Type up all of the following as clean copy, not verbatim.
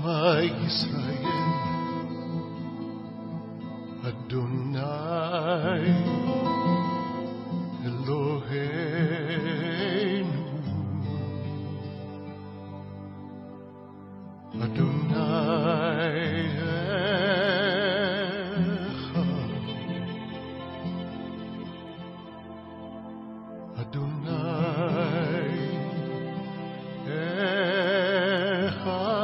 Shema Yisrael, Adonai Eloheinu, Adonai Echad, Adonai Echad.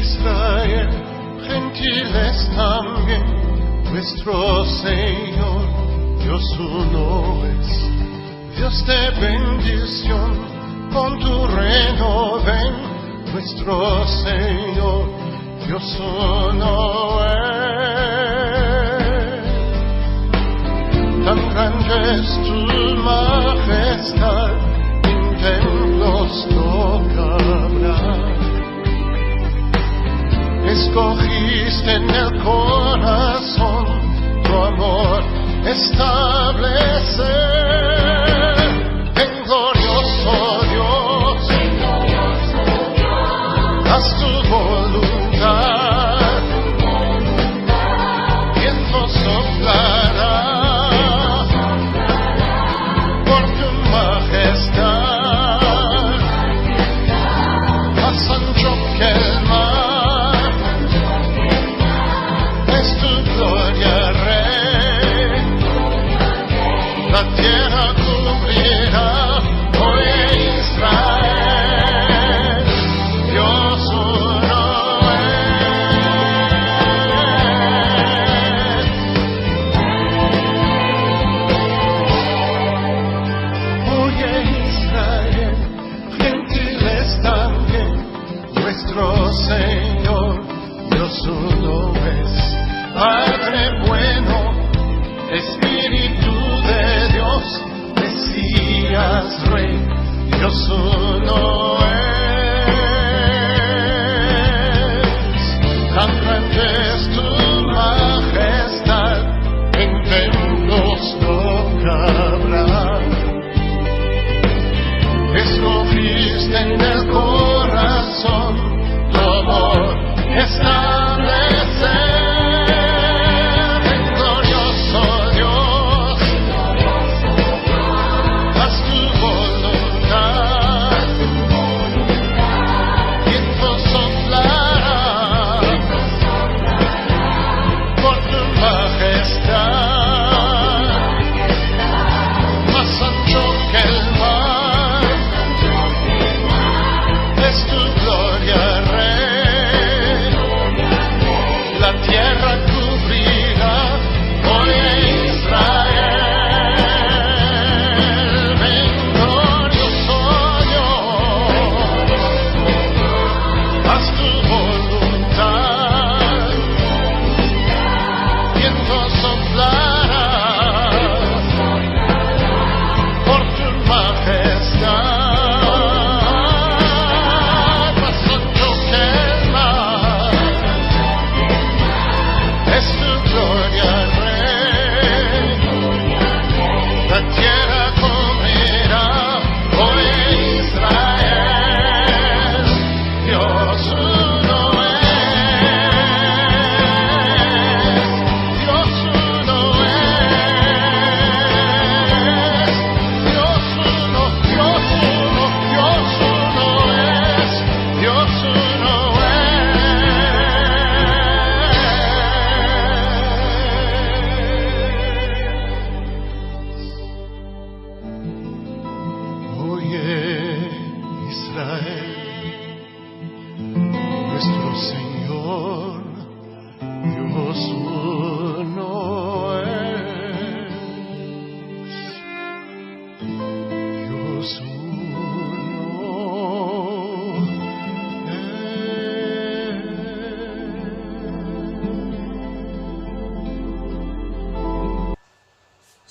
Israel, gentiles también, nuestro Señor, Dios uno es, Dios de bendición, con tu reino ven, nuestro Señor, Dios uno es. Tan grande es tu majestad, en templos no cabrá. Escogiste en el corazón tu amor establecer. En glorioso Dios, haz tu voluntad, viento soplará por tu majestad, más ancho que el mar. La tierra cubrirá, oye Israel, Dios uno es. Oye Israel, gentiles también, nuestro Señor, Dios uno es. Padre bueno, Espíritu de Dios, Mesías, Rey, Dios uno es. Tan grande es tu majestad, en templos no cabrá. Escogiste en el corazón tu amor establecer.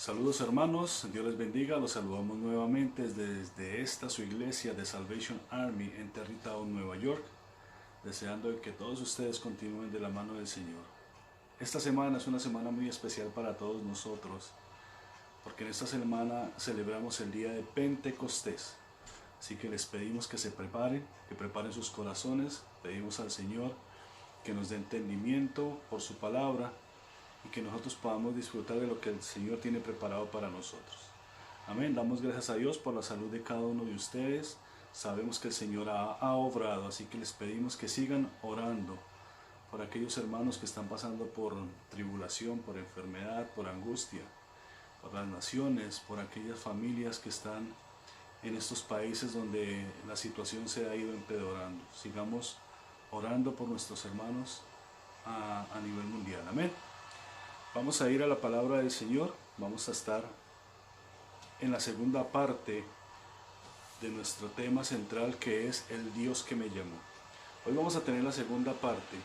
Saludos hermanos, Dios les bendiga, los saludamos nuevamente desde esta su iglesia de Salvation Army en Tarrytown, Nueva York, deseando que todos ustedes continúen de la mano del Señor. Esta semana es una semana muy especial para todos nosotros, porque en esta semana celebramos el día de Pentecostés, así que les pedimos que se preparen, que preparen sus corazones, pedimos al Señor que nos dé entendimiento por su palabra, y que nosotros podamos disfrutar de lo que el Señor tiene preparado para nosotros. Amén. Damos gracias a Dios por la salud de cada uno de ustedes. Sabemos que el Señor ha obrado, así que les pedimos que sigan orando por aquellos hermanos que están pasando por tribulación, por enfermedad, por angustia, por las naciones, por aquellas familias que están en estos países donde la situación se ha ido empeorando. Sigamos orando por nuestros hermanos a nivel mundial. Amén. Vamos a ir a la palabra del Señor, vamos a estar en la segunda parte de nuestro tema central, que es el Dios que me llamó. Hoy vamos a tener la segunda parte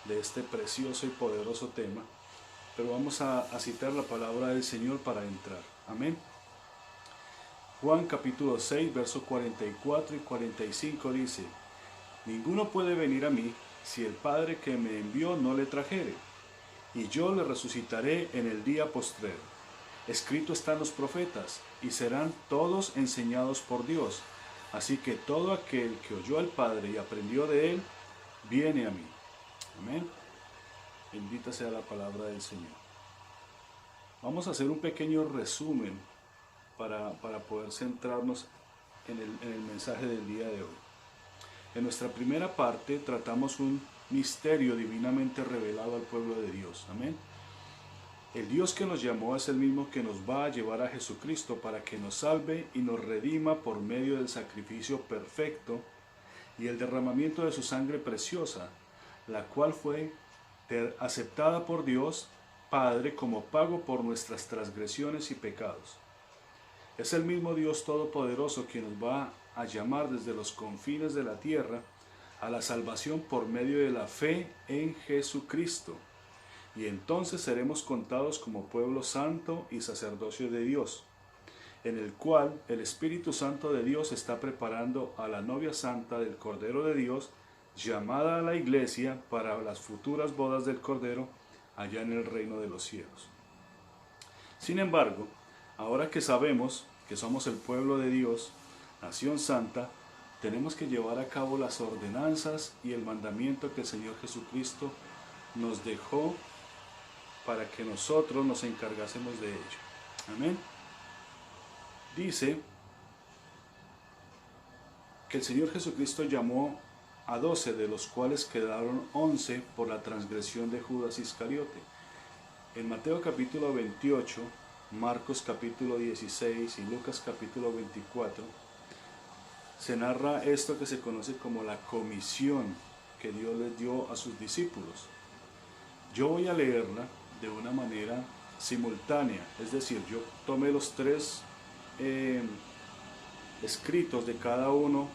de este precioso y poderoso tema, pero vamos a citar la palabra del Señor para entrar. Amén. Juan capítulo 6, versos 44 y 45 dice: Ninguno puede venir a mí si el Padre que me envió no le trajere, y yo le resucitaré en el día postrero. Escrito están los profetas, y serán todos enseñados por Dios. Así que todo aquel que oyó al Padre y aprendió de él, viene a mí. Amén. Bendita sea la palabra del Señor. Vamos a hacer un pequeño resumen para poder centrarnos en el mensaje del día de hoy. En nuestra primera parte tratamos un misterio divinamente revelado al pueblo de Dios. Amén. El Dios que nos llamó es el mismo que nos va a llevar a Jesucristo para que nos salve y nos redima por medio del sacrificio perfecto y el derramamiento de su sangre preciosa, la cual fue aceptada por Dios Padre como pago por nuestras transgresiones y pecados. Es el mismo Dios Todopoderoso quien nos va a llamar desde los confines de la tierra a la salvación por medio de la fe en Jesucristo, y entonces seremos contados como pueblo santo y sacerdocio de Dios, en el cual el Espíritu Santo de Dios está preparando a la novia santa del Cordero de Dios, llamada a la iglesia para las futuras bodas del Cordero allá en el reino de los cielos. Sin embargo, ahora que sabemos que somos el pueblo de Dios, nación santa, tenemos que llevar a cabo las ordenanzas y el mandamiento que el Señor Jesucristo nos dejó para que nosotros nos encargásemos de ello. Amén. Dice que el Señor Jesucristo llamó a 12, de los cuales quedaron 11 por la transgresión de Judas Iscariote. En Mateo capítulo 28, Marcos capítulo 16 y Lucas capítulo 24, se narra esto que se conoce como la comisión que Dios les dio a sus discípulos. Yo voy a leerla de una manera simultánea, es decir, yo tomé los tres escritos de cada uno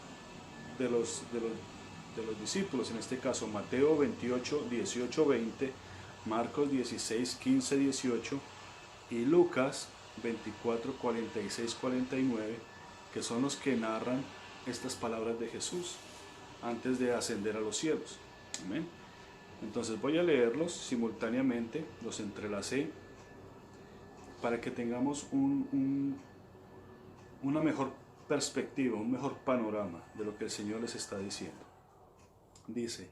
de los discípulos, en este caso Mateo 28, 18, 20, Marcos 16, 15, 18 y Lucas 24, 46, 49, que son los que narran estas palabras de Jesús antes de ascender a los cielos. Amén. Entonces voy a leerlos simultáneamente, los entrelacé para que tengamos una mejor perspectiva, un mejor panorama de lo que el Señor les está diciendo. Dice: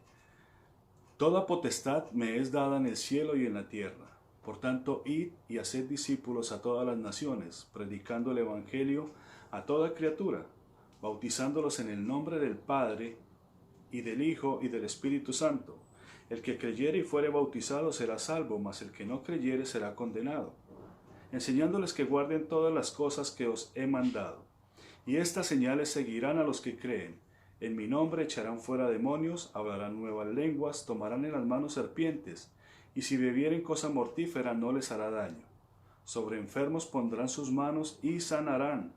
Toda potestad me es dada en el cielo y en la tierra. Por tanto, id y haced discípulos a todas las naciones, predicando el Evangelio a toda criatura, bautizándolos en el nombre del Padre, y del Hijo, y del Espíritu Santo. El que creyere y fuere bautizado será salvo, mas el que no creyere será condenado. Enseñándoles que guarden todas las cosas que os he mandado. Y estas señales seguirán a los que creen. En mi nombre echarán fuera demonios, hablarán nuevas lenguas, tomarán en las manos serpientes, y si bebieren cosa mortífera no les hará daño. Sobre enfermos pondrán sus manos y sanarán.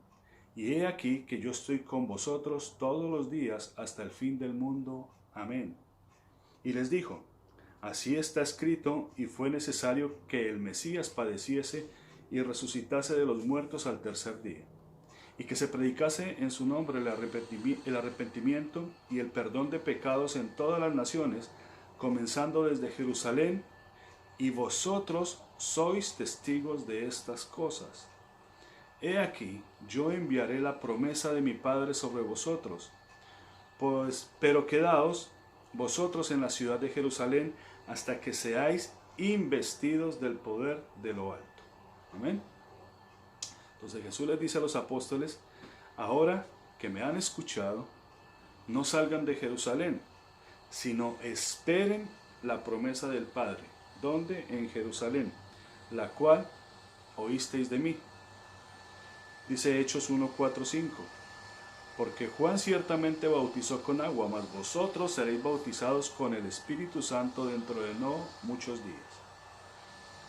Y he aquí que yo estoy con vosotros todos los días hasta el fin del mundo. Amén. Y les dijo: Así está escrito, y fue necesario que el Mesías padeciese y resucitase de los muertos al tercer día, y que se predicase en su nombre el arrepentimiento y el perdón de pecados en todas las naciones, comenzando desde Jerusalén, y vosotros sois testigos de estas cosas. He aquí, yo enviaré la promesa de mi Padre sobre vosotros, pero quedaos vosotros en la ciudad de Jerusalén hasta que seáis investidos del poder de lo alto. Amén. Entonces Jesús les dice a los apóstoles: ahora que me han escuchado, no salgan de Jerusalén, sino esperen la promesa del Padre. ¿Dónde? En Jerusalén, la cual oísteis de mí. Dice Hechos 1, 4, 5. Porque Juan ciertamente bautizó con agua, mas vosotros seréis bautizados con el Espíritu Santo dentro de no muchos días.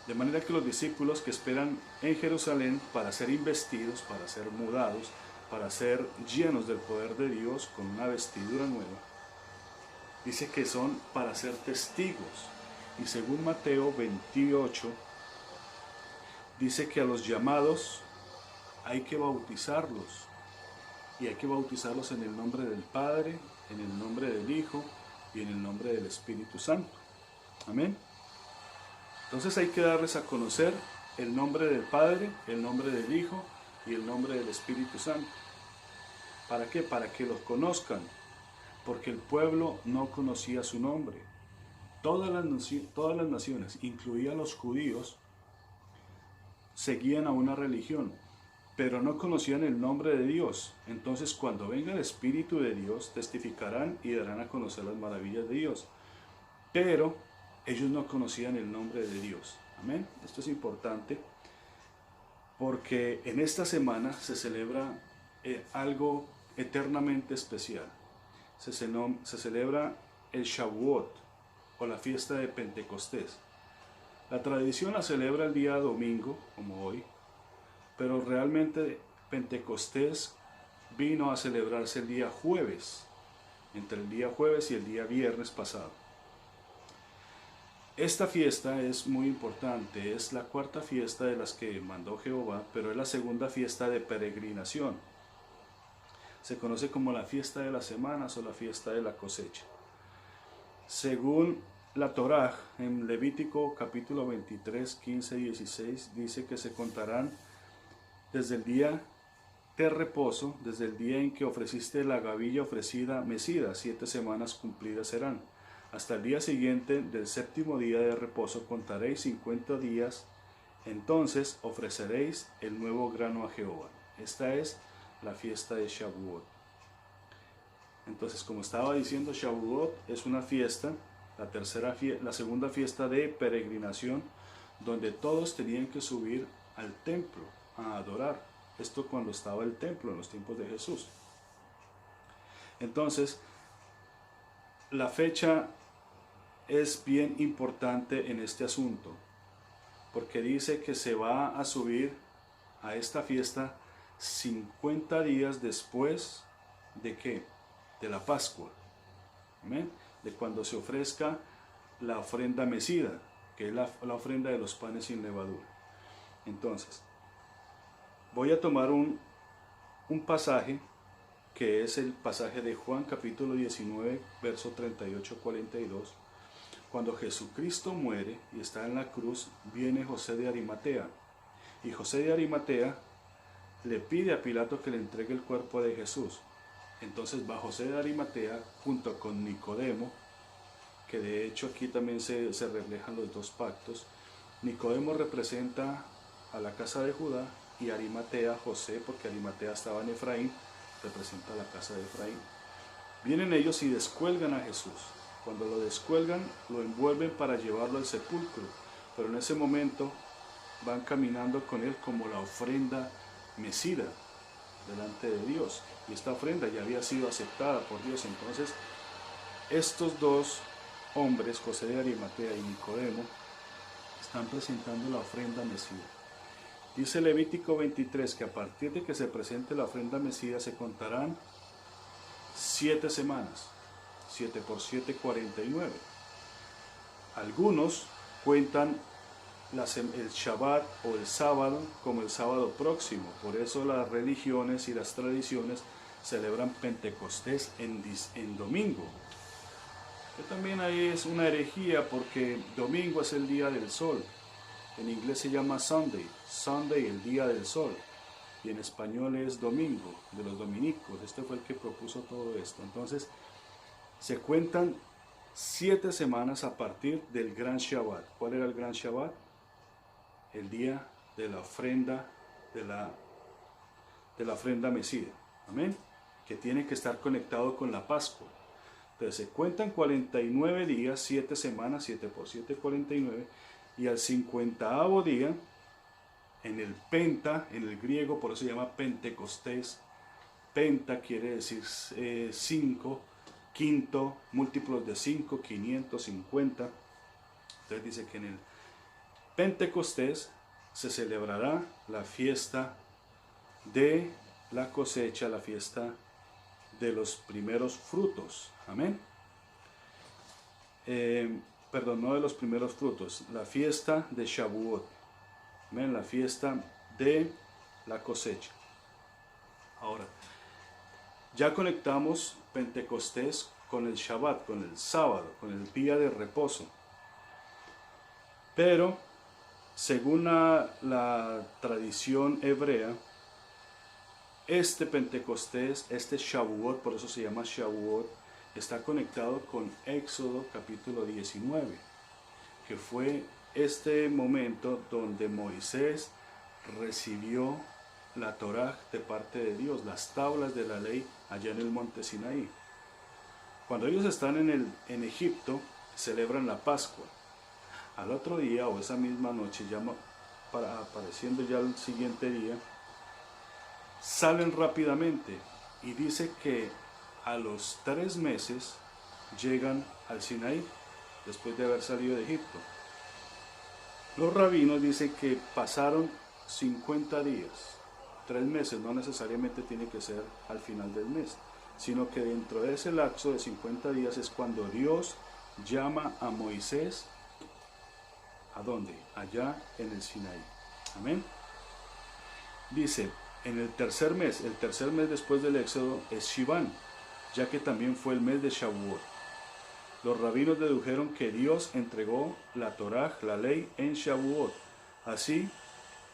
De manera que los discípulos que esperan en Jerusalén para ser investidos, para ser mudados, para ser llenos del poder de Dios con una vestidura nueva, dice que son para ser testigos. Y según Mateo 28, dice que a los llamados hay que bautizarlos. Y hay que bautizarlos en el nombre del Padre, en el nombre del Hijo y en el nombre del Espíritu Santo. Amén. Entonces hay que darles a conocer el nombre del Padre, el nombre del Hijo y el nombre del Espíritu Santo. ¿Para qué? Para que los conozcan. Porque el pueblo no conocía su nombre. Todas las naciones, incluidas los judíos, seguían a una religión, pero no conocían el nombre de Dios. Entonces, cuando venga el Espíritu de Dios, testificarán y darán a conocer las maravillas de Dios. Pero ellos no conocían el nombre de Dios. Amén. Esto es importante porque en esta semana se celebra algo eternamente especial. Se celebra el Shavuot o la fiesta de Pentecostés. La tradición la celebra el día domingo, como hoy, pero realmente Pentecostés vino a celebrarse el día jueves, entre el día jueves y el día viernes pasado. Esta fiesta es muy importante, es la cuarta fiesta de las que mandó Jehová, pero es la segunda fiesta de peregrinación. Se conoce como la fiesta de las semanas o la fiesta de la cosecha. Según la Torá, en Levítico capítulo 23, 15 y 16, dice que se contarán desde el día de reposo, desde el día en que ofreciste la gavilla ofrecida mecida, 7 semanas cumplidas serán. Hasta el día siguiente del séptimo día de reposo contaréis 50 días, entonces ofreceréis el nuevo grano a Jehová. Esta es la fiesta de Shavuot. Entonces, como estaba diciendo, Shavuot es una fiesta, la segunda fiesta de peregrinación, donde todos tenían que subir al templo a adorar. Esto cuando estaba el templo en los tiempos de Jesús. Entonces, la fecha es bien importante en este asunto, porque dice que se va a subir a esta fiesta 50 días después de ¿qué? De la Pascua. ¿Amén? De cuando se ofrezca la ofrenda mecida, que es la ofrenda de los panes sin levadura. Entonces, voy a tomar un pasaje que es el pasaje de Juan capítulo 19, verso 38-42. Cuando Jesucristo muere y está en la cruz, viene José de Arimatea. Y José de Arimatea le pide a Pilato que le entregue el cuerpo de Jesús. Entonces va José de Arimatea junto con Nicodemo, que de hecho aquí también se reflejan los dos pactos. Nicodemo representa a la casa de Judá y Arimatea, José, porque Arimatea estaba en Efraín, representa a la casa de Efraín. Vienen ellos y descuelgan a Jesús. Cuando lo descuelgan, lo envuelven para llevarlo al sepulcro, pero en ese momento van caminando con él como la ofrenda mecida delante de Dios, y esta ofrenda ya había sido aceptada por Dios. Entonces estos dos hombres, José de Arimatea y Nicodemo, están presentando la ofrenda mecida. Dice Levítico 23 que a partir de que se presente la ofrenda mecida se contarán 7 semanas, 7 por 7, 49. Algunos cuentan el Shabbat o el sábado como el sábado próximo. Por eso las religiones y las tradiciones celebran Pentecostés en domingo. Que también ahí es una herejía porque domingo es el día del sol. En inglés se llama Sunday, Sunday el día del sol. Y en español es domingo, de los dominicos. Este fue el que propuso todo esto. Entonces, se cuentan 7 semanas a partir del Gran Shabbat. ¿Cuál era el Gran Shabbat? El día de la ofrenda, de la ofrenda mecida. Amén. Que tiene que estar conectado con la Pascua. Entonces, se cuentan 49 días, 7 semanas, 7 por 7, 49. Y al 50º día, en el Penta, en el griego, por eso se llama Pentecostés. Penta quiere decir 5, quinto, múltiplos de 5, 550. Entonces dice que en el Pentecostés se celebrará la fiesta de la cosecha, la fiesta de los primeros frutos. Amén. Perdón, no de los primeros frutos, la fiesta de Shavuot. Amén, la fiesta de la cosecha. Ahora, ya conectamos Pentecostés con el Shabbat, con el sábado, con el día de reposo. Pero, según la tradición hebrea, este Pentecostés, este Shavuot, por eso se llama Shavuot, está conectado con Éxodo capítulo 19, que fue este momento donde Moisés recibió la Torá de parte de Dios, las tablas de la ley allá en el monte Sinaí. Cuando ellos están en Egipto, celebran la Pascua. Al otro día o esa misma noche, ya apareciendo ya el siguiente día, salen rápidamente y dice que a los 3 meses llegan al Sinaí después de haber salido de Egipto. Los rabinos dicen que pasaron 50 días. 3 meses no necesariamente tiene que ser al final del mes, sino que dentro de ese lapso de 50 días es cuando Dios llama a Moisés. ¿A dónde? Allá en el Sinaí. Amén. Dice, en el tercer mes después del Éxodo es Shiván, ya que también fue el mes de Shavuot. Los rabinos dedujeron que Dios entregó la Torá, la ley, en Shavuot. Así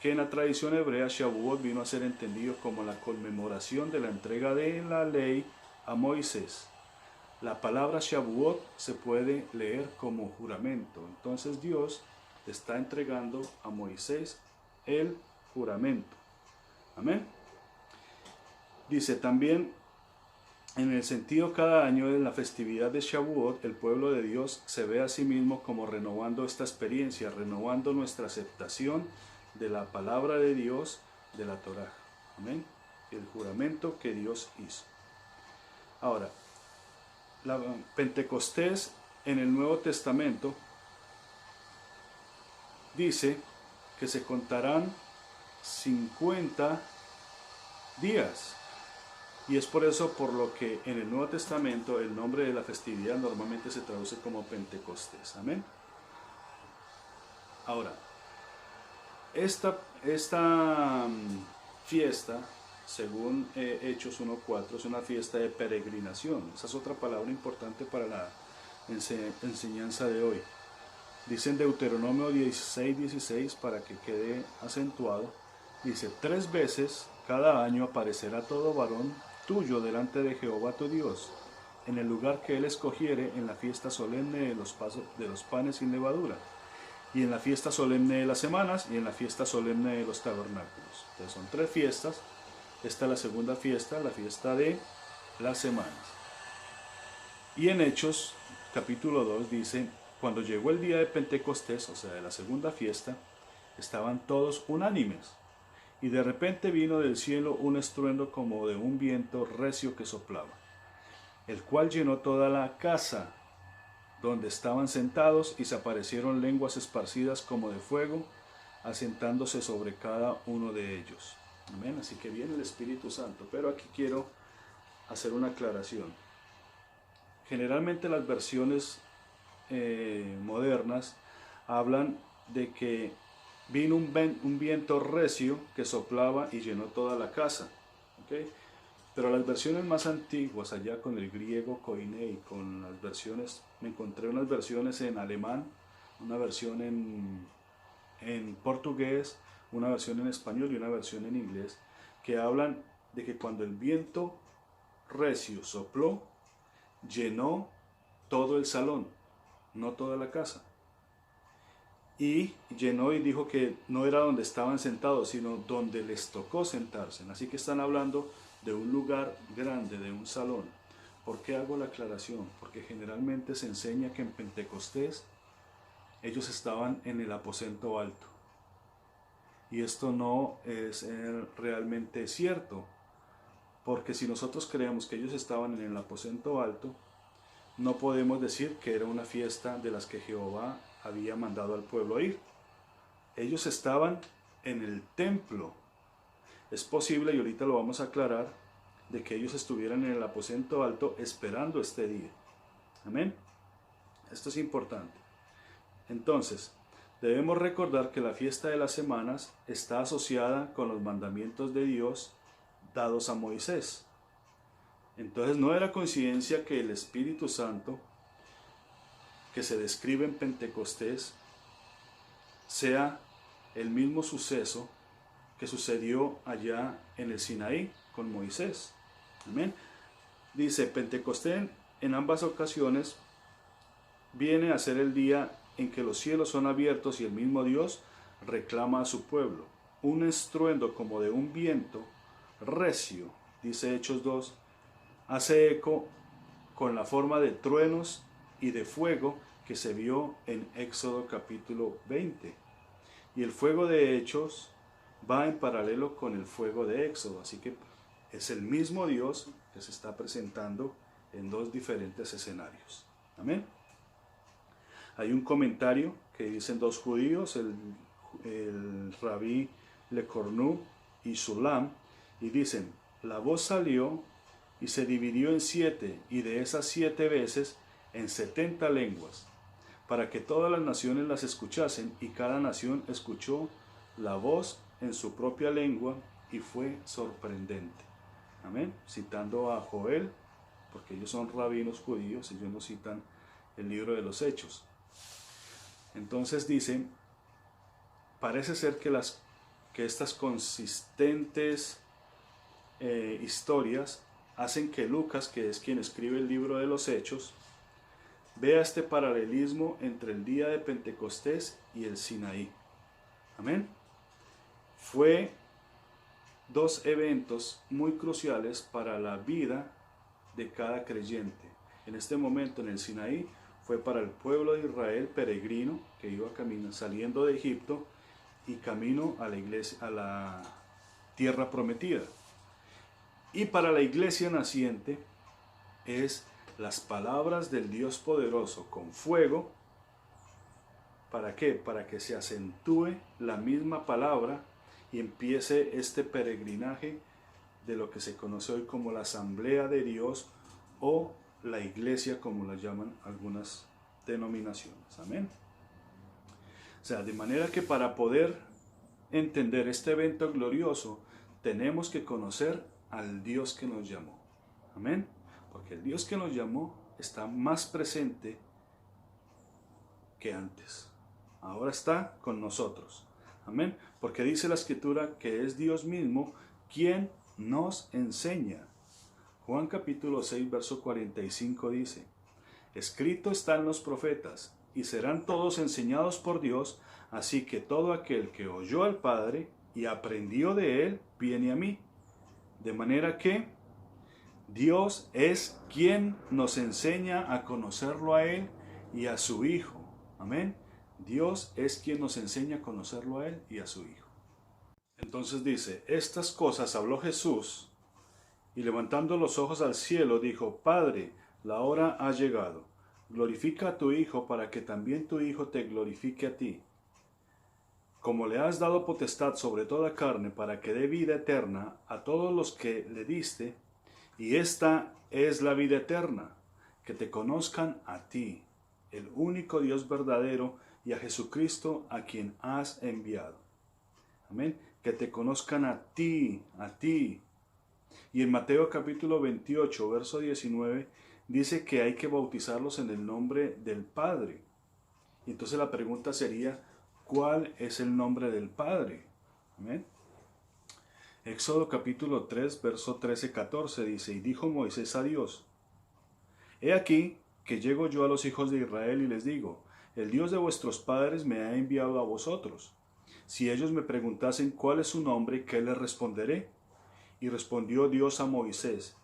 que en la tradición hebrea, Shavuot vino a ser entendido como la conmemoración de la entrega de la ley a Moisés. La palabra Shavuot se puede leer como juramento. Entonces Dios está entregando a Moisés el juramento. Amén. Dice también, en el sentido cada año de la festividad de Shavuot, el pueblo de Dios se ve a sí mismo como renovando esta experiencia, renovando nuestra aceptación de la palabra de Dios, de la Torá. Amén. El juramento que Dios hizo. Ahora, la Pentecostés en el Nuevo Testamento dice que se contarán 50 días. Y es por eso por lo que en el Nuevo Testamento el nombre de la festividad normalmente se traduce como Pentecostés. Amén. Ahora, esta fiesta, según Hechos 1:4, es una fiesta de peregrinación. Esa es otra palabra importante para la enseñanza de hoy. Dice en Deuteronomio 16:16, para que quede acentuado, dice, 3 veces cada año aparecerá todo varón tuyo delante de Jehová tu Dios, en el lugar que él escogiere, en la fiesta solemne de los panes sin levadura, y en la fiesta solemne de las semanas, y en la fiesta solemne de los tabernáculos. Entonces son 3 fiestas. Esta es la segunda fiesta, la fiesta de las semanas. Y en Hechos capítulo 2 dice, cuando llegó el día de Pentecostés, o sea de la segunda fiesta, estaban todos unánimes. Y de repente vino del cielo un estruendo como de un viento recio que soplaba, el cual llenó toda la casa donde estaban sentados, y se aparecieron lenguas esparcidas como de fuego, asentándose sobre cada uno de ellos. Amén. Así que viene el Espíritu Santo. Pero aquí quiero hacer una aclaración. Generalmente las versiones modernas hablan de que vino un viento recio que soplaba y llenó toda la casa. ¿Okay? Pero las versiones más antiguas, allá con el griego koinei, con las versiones, me encontré unas versiones en alemán, una versión en portugués, una versión en español y una versión en inglés, que hablan de que cuando el viento recio sopló, llenó todo el salón, no toda la casa. Y llenó y dijo que no era donde estaban sentados, sino donde les tocó sentarse. Así que están hablando de un lugar grande, de un salón. ¿Por qué hago la aclaración? Porque generalmente se enseña que en Pentecostés ellos estaban en el aposento alto. Y esto no es realmente cierto, porque si nosotros creemos que ellos estaban en el aposento alto, no podemos decir que era una fiesta de las que Jehová había mandado al pueblo a ir. Ellos estaban en el templo. Es posible, y ahorita lo vamos a aclarar, de que ellos estuvieran en el aposento alto esperando este día. Amén. Esto es importante. Entonces, debemos recordar que la fiesta de las semanas está asociada con los mandamientos de Dios dados a Moisés. Entonces no era coincidencia que el Espíritu Santo, que se describe en Pentecostés, sea el mismo suceso que sucedió allá en el Sinaí con Moisés. Amén. Dice, Pentecostés en ambas ocasiones viene a ser el día en que los cielos son abiertos y el mismo Dios reclama a su pueblo. Un estruendo como de un viento recio, dice Hechos 2, hace eco con la forma de truenos y de fuego que se vio en Éxodo capítulo 20. Y el fuego de Hechos va en paralelo con el fuego de Éxodo, así que es el mismo Dios que se está presentando en dos diferentes escenarios. Amén. Hay un comentario que dicen dos judíos, el rabí Le Cornu y Sulam, y dicen, la voz salió y se dividió en 7, y de esas 7 veces en 70 lenguas, para que todas las naciones las escuchasen, y cada nación escuchó la voz en su propia lengua, y fue sorprendente. Amén. Citando a Joel, porque ellos son rabinos judíos, ellos no citan el libro de los Hechos. Entonces dicen, parece ser que estas consistentes historias hacen que Lucas, que es quien escribe el libro de los Hechos, vea este paralelismo entre el día de Pentecostés y el Sinaí. Amén. Fue dos eventos muy cruciales para la vida de cada creyente. En este momento en el Sinaí fue para el pueblo de Israel peregrino que iba saliendo de Egipto y camino a la iglesia, a la tierra prometida. Y para la iglesia naciente es las palabras del Dios poderoso con fuego. ¿Para qué? Para que se acentúe la misma palabra y empiece este peregrinaje de lo que se conoce hoy como la Asamblea de Dios o la iglesia, como la llaman algunas denominaciones. Amén. O sea, de manera que para poder entender este evento glorioso, tenemos que conocer al Dios que nos llamó. Amén. Porque el Dios que nos llamó está más presente que antes. Ahora está con nosotros. Amén. Porque dice la Escritura que es Dios mismo quien nos enseña. Juan capítulo 6, verso 45 dice, escrito están los profetas, y serán todos enseñados por Dios, así que todo aquel que oyó al Padre y aprendió de él, viene a mí. De manera que Dios es quien nos enseña a conocerlo a él y a su Hijo. Amén. Dios es quien nos enseña a conocerlo a él y a su Hijo. Entonces dice, estas cosas habló Jesús, y levantando los ojos al cielo, dijo, Padre, la hora ha llegado. Glorifica a tu Hijo, para que también tu Hijo te glorifique a ti. Como le has dado potestad sobre toda carne, para que dé vida eterna a todos los que le diste, y esta es la vida eterna, que te conozcan a ti, el único Dios verdadero, y a Jesucristo a quien has enviado. Amén. Que te conozcan a ti, a ti. Y en Mateo capítulo 28, verso 19, dice que hay que bautizarlos en el nombre del Padre. Y entonces la pregunta sería, ¿cuál es el nombre del Padre? Amén. Éxodo capítulo 3, verso 13-14 dice, y dijo Moisés a Dios, he aquí que llego yo a los hijos de Israel y les digo, el Dios de vuestros padres me ha enviado a vosotros. Si ellos me preguntasen cuál es su nombre, ¿qué les responderé? Y respondió Dios a Moisés,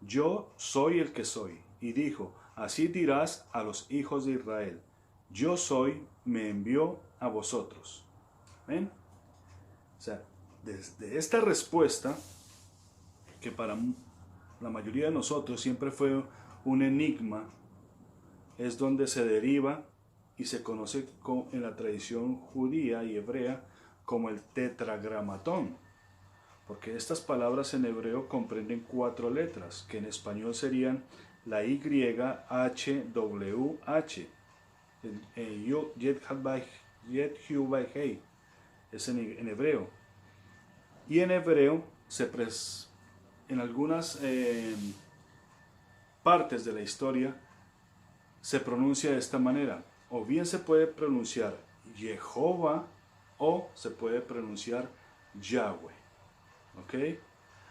yo soy el que soy. Y dijo, así dirás a los hijos de Israel, yo soy, me envió a vosotros. ¿Ven? O sea, desde esta respuesta, que para la mayoría de nosotros siempre fue un enigma, es donde se deriva y se conoce en la tradición judía y hebrea como el tetragramatón, porque estas palabras en hebreo comprenden 4 letras, que en español serían la Y, H, W, H, Yet, Hu, Bai, Hei, es en hebreo. Y en hebreo, en algunas partes de la historia, se pronuncia de esta manera. O bien se puede pronunciar Jehová o se puede pronunciar Yahweh. ¿Ok?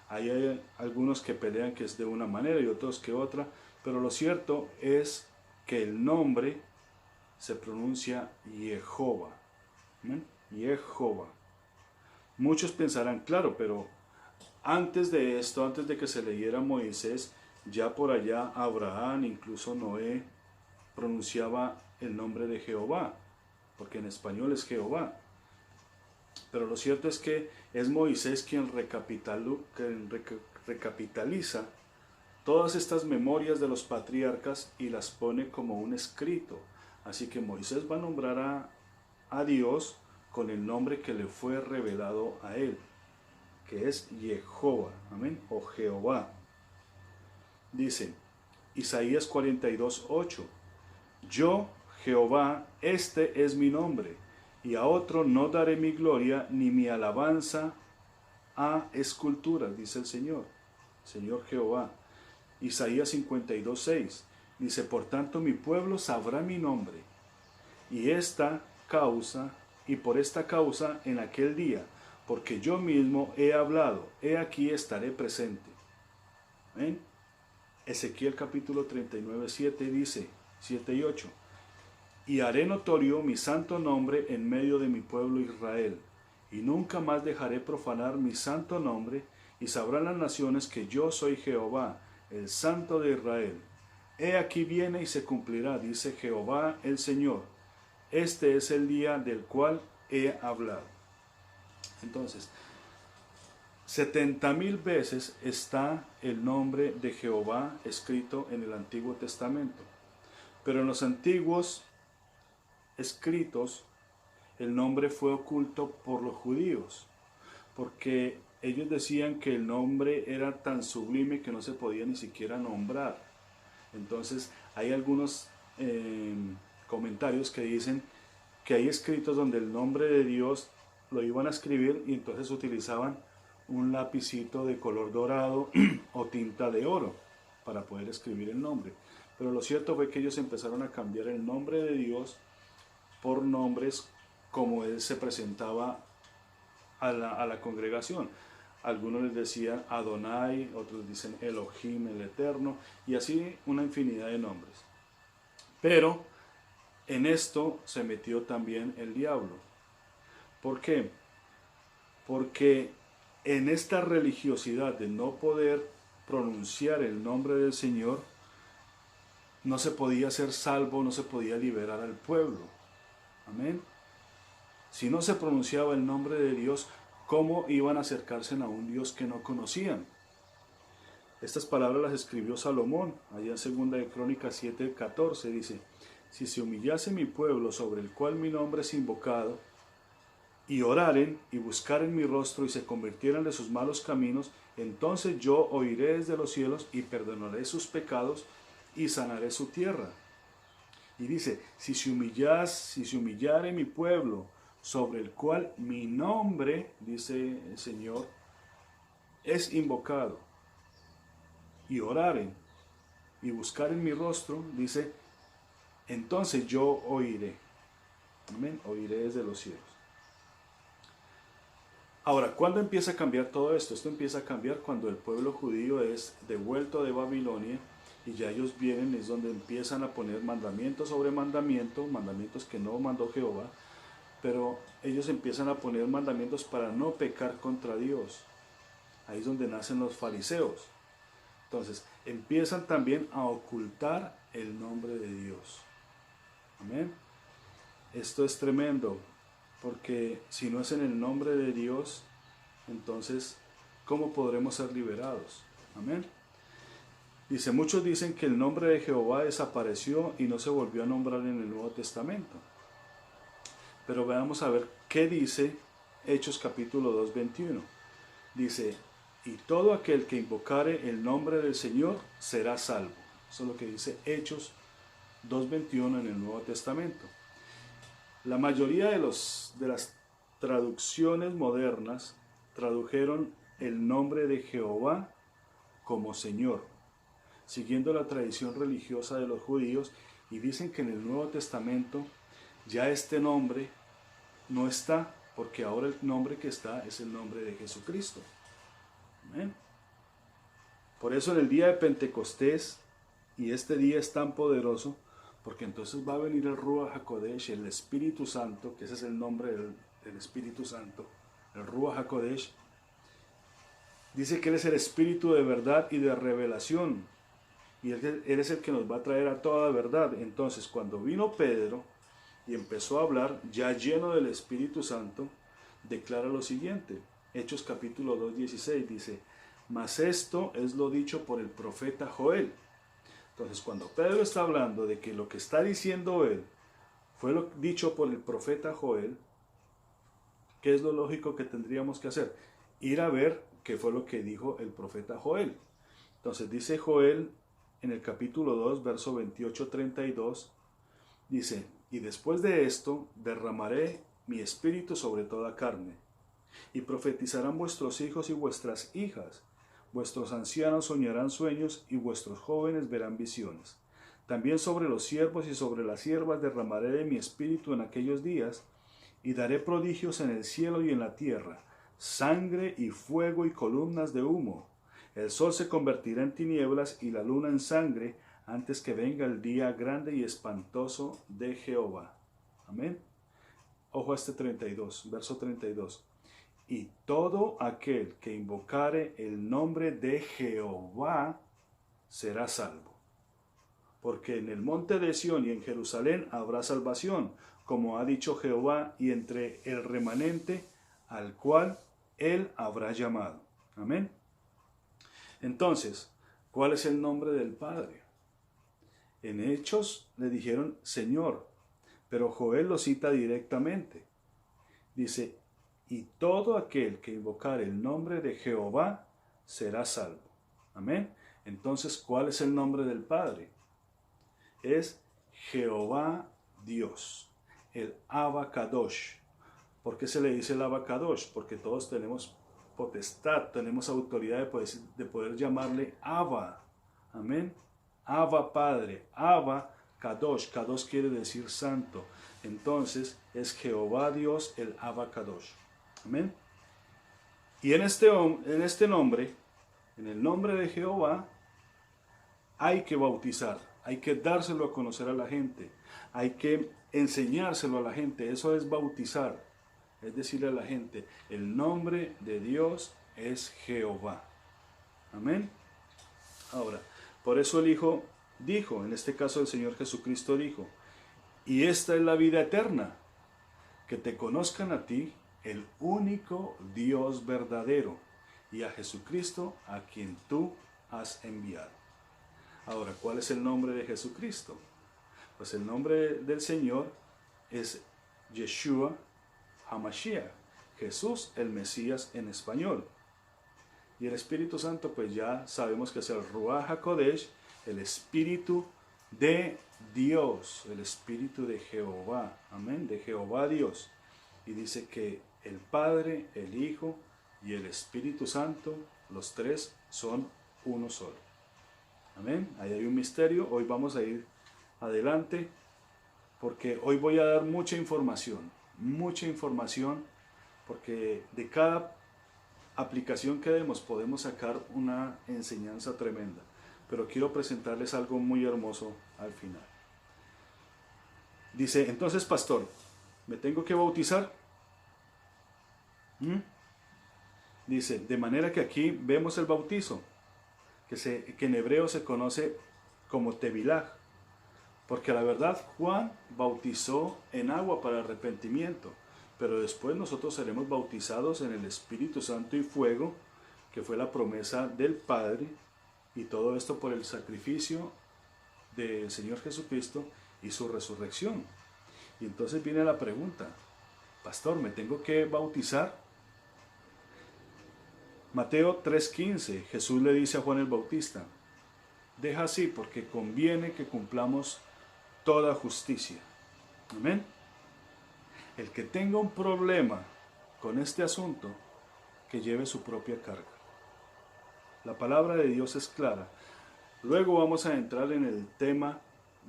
Hay algunos que pelean que es de una manera y otros que otra, pero lo cierto es que el nombre se pronuncia Jehová. Jehová. Muchos pensarán, claro, pero antes de esto, antes de que se leyera Moisés, ya por allá Abraham, incluso Noé, pronunciaba el nombre de Jehová, porque en español es Jehová. Pero lo cierto es que es Moisés quien recapitaliza todas estas memorias de los patriarcas y las pone como un escrito. Así que Moisés va a nombrar a Dios con el nombre que le fue revelado a él, que es Jehová, amén, o Jehová. Dice Isaías 42:8, yo, Jehová, este es mi nombre, y a otro no daré mi gloria ni mi alabanza a esculturas, dice el Señor Jehová. Isaías 52:6 dice, por tanto mi pueblo sabrá mi nombre, y por esta causa en aquel día, porque yo mismo he hablado, he aquí estaré presente. ¿Ven? Ezequiel capítulo 39:7 dice, 7 y 8, y haré notorio mi santo nombre en medio de mi pueblo Israel, y nunca más dejaré profanar mi santo nombre, y sabrán las naciones que yo soy Jehová, el Santo de Israel. He aquí viene y se cumplirá, dice Jehová el Señor. Este es el día del cual he hablado. Entonces, 70,000 veces está el nombre de Jehová escrito en el Antiguo Testamento. Pero en los antiguos escritos, el nombre fue oculto por los judíos, porque ellos decían que el nombre era tan sublime que no se podía ni siquiera nombrar. Entonces, hay algunos comentarios que dicen que hay escritos donde el nombre de Dios lo iban a escribir y entonces utilizaban un lapicito de color dorado o tinta de oro para poder escribir el nombre. Pero lo cierto fue que ellos empezaron a cambiar el nombre de Dios por nombres como él se presentaba a la congregación. Algunos les decían Adonai, otros dicen Elohim, el Eterno, y así una infinidad de nombres. Pero en esto se metió también el diablo. ¿Por qué? Porque en esta religiosidad de no poder pronunciar el nombre del Señor, no se podía ser salvo, no se podía liberar al pueblo. Amén. Si no se pronunciaba el nombre de Dios, ¿cómo iban a acercarse a un Dios que no conocían? Estas palabras las escribió Salomón, allá en 2 de Crónicas 7:14, dice, si se humillase mi pueblo sobre el cual mi nombre es invocado, y oraren y buscaren mi rostro y se convirtieran de sus malos caminos, entonces yo oiré desde los cielos y perdonaré sus pecados y sanaré su tierra. Y dice, si se humillare mi pueblo, sobre el cual mi nombre, dice el Señor, es invocado, y oraren, y buscaren mi rostro, dice, entonces yo oiré. Amén, oiré desde los cielos. Ahora, ¿cuándo empieza a cambiar todo esto? Esto empieza a cambiar cuando el pueblo judío es devuelto de Babilonia y ya ellos vienen, es donde empiezan a poner mandamiento sobre mandamiento, mandamientos que no mandó Jehová, pero ellos empiezan a poner mandamientos para no pecar contra Dios. Ahí es donde nacen los fariseos. Entonces, empiezan también a ocultar el nombre de Dios. Amén. Esto es tremendo, porque si no es en el nombre de Dios, entonces, ¿cómo podremos ser liberados? Amén. Dice, muchos dicen que el nombre de Jehová desapareció y no se volvió a nombrar en el Nuevo Testamento. Pero veamos a ver qué dice Hechos capítulo 2, 21. Dice, y todo aquel que invocare el nombre del Señor será salvo. Eso es lo que dice Hechos 2:21 en el Nuevo Testamento. La mayoría de las traducciones modernas tradujeron el nombre de Jehová como Señor, siguiendo la tradición religiosa de los judíos, y dicen que en el Nuevo Testamento ya este nombre no está, porque ahora el nombre que está es el nombre de Jesucristo. Amén. Por eso en el día de Pentecostés, y este día es tan poderoso, porque entonces va a venir el Ruach HaKodesh, el Espíritu Santo, que ese es el nombre del Espíritu Santo, el Ruach HaKodesh. Dice que Él es el Espíritu de verdad y de revelación, y Él es el que nos va a traer a toda verdad. Entonces, cuando vino Pedro y empezó a hablar, ya lleno del Espíritu Santo, declara lo siguiente. Hechos capítulo 2:16 dice, mas esto es lo dicho por el profeta Joel. Entonces, cuando Pedro está hablando de que lo que está diciendo él fue lo dicho por el profeta Joel, ¿qué es lo lógico que tendríamos que hacer? Ir a ver qué fue lo que dijo el profeta Joel. Entonces dice Joel en el capítulo 2, verso 28-32, dice, y después de esto derramaré mi espíritu sobre toda carne, y profetizarán vuestros hijos y vuestras hijas, vuestros ancianos soñarán sueños, y vuestros jóvenes verán visiones. También sobre los siervos y sobre las siervas derramaré de mi espíritu en aquellos días, y daré prodigios en el cielo y en la tierra, sangre y fuego y columnas de humo. El sol se convertirá en tinieblas y la luna en sangre, antes que venga el día grande y espantoso de Jehová. Amén. Ojo a este 32, verso 32. Y todo aquel que invocare el nombre de Jehová será salvo. Porque en el monte de Sión y en Jerusalén habrá salvación, como ha dicho Jehová, y entre el remanente al cual él habrá llamado. Amén. Entonces, ¿cuál es el nombre del Padre? En Hechos le dijeron Señor, pero Joel lo cita directamente. Dice, y todo aquel que invocare el nombre de Jehová será salvo. Amén. Entonces, ¿cuál es el nombre del Padre? Es Jehová Dios, el Abba Kadosh. ¿Por qué se le dice el Abba Kadosh? Porque todos tenemos potestad, tenemos autoridad de poder llamarle Abba. Amén. Abba Padre, Abba Kadosh. Kadosh quiere decir santo. Entonces es Jehová Dios, el Abba Kadosh. Amén. Y en este nombre, en el nombre de Jehová, hay que bautizar, hay que dárselo a conocer a la gente, hay que enseñárselo a la gente. Eso es bautizar, es decirle a la gente, el nombre de Dios es Jehová. Amén. Ahora, por eso el Hijo dijo, en este caso el Señor Jesucristo dijo, y esta es la vida eterna, que te conozcan a ti, el único Dios verdadero, y a Jesucristo a quien tú has enviado. Ahora, ¿cuál es el nombre de Jesucristo? Pues el nombre del Señor es Yeshua HaMashiach, Jesús el Mesías en español. Y el Espíritu Santo, pues ya sabemos que es el Ruach HaKodesh, el Espíritu de Dios, el Espíritu de Jehová, amén, de Jehová Dios. Y dice que el Padre, el Hijo y el Espíritu Santo, los tres son uno solo. Amén, ahí hay un misterio. Hoy vamos a ir adelante porque hoy voy a dar mucha información, porque de cada aplicación que demos podemos sacar una enseñanza tremenda. Pero quiero presentarles algo muy hermoso al final. Dice, entonces, pastor, ¿me tengo que bautizar? Dice, de manera que aquí vemos el bautizo, que en hebreo se conoce como tevilaj, porque la verdad Juan bautizó en agua para arrepentimiento, pero después nosotros seremos bautizados en el Espíritu Santo y fuego, que fue la promesa del Padre, y todo esto por el sacrificio del Señor Jesucristo y su resurrección. Y entonces viene la pregunta, pastor, ¿me tengo que bautizar? Mateo 3:15, Jesús le dice a Juan el Bautista, deja así porque conviene que cumplamos toda justicia. Amén. El que tenga un problema con este asunto, que lleve su propia carga. La palabra de Dios es clara. Luego vamos a entrar en el tema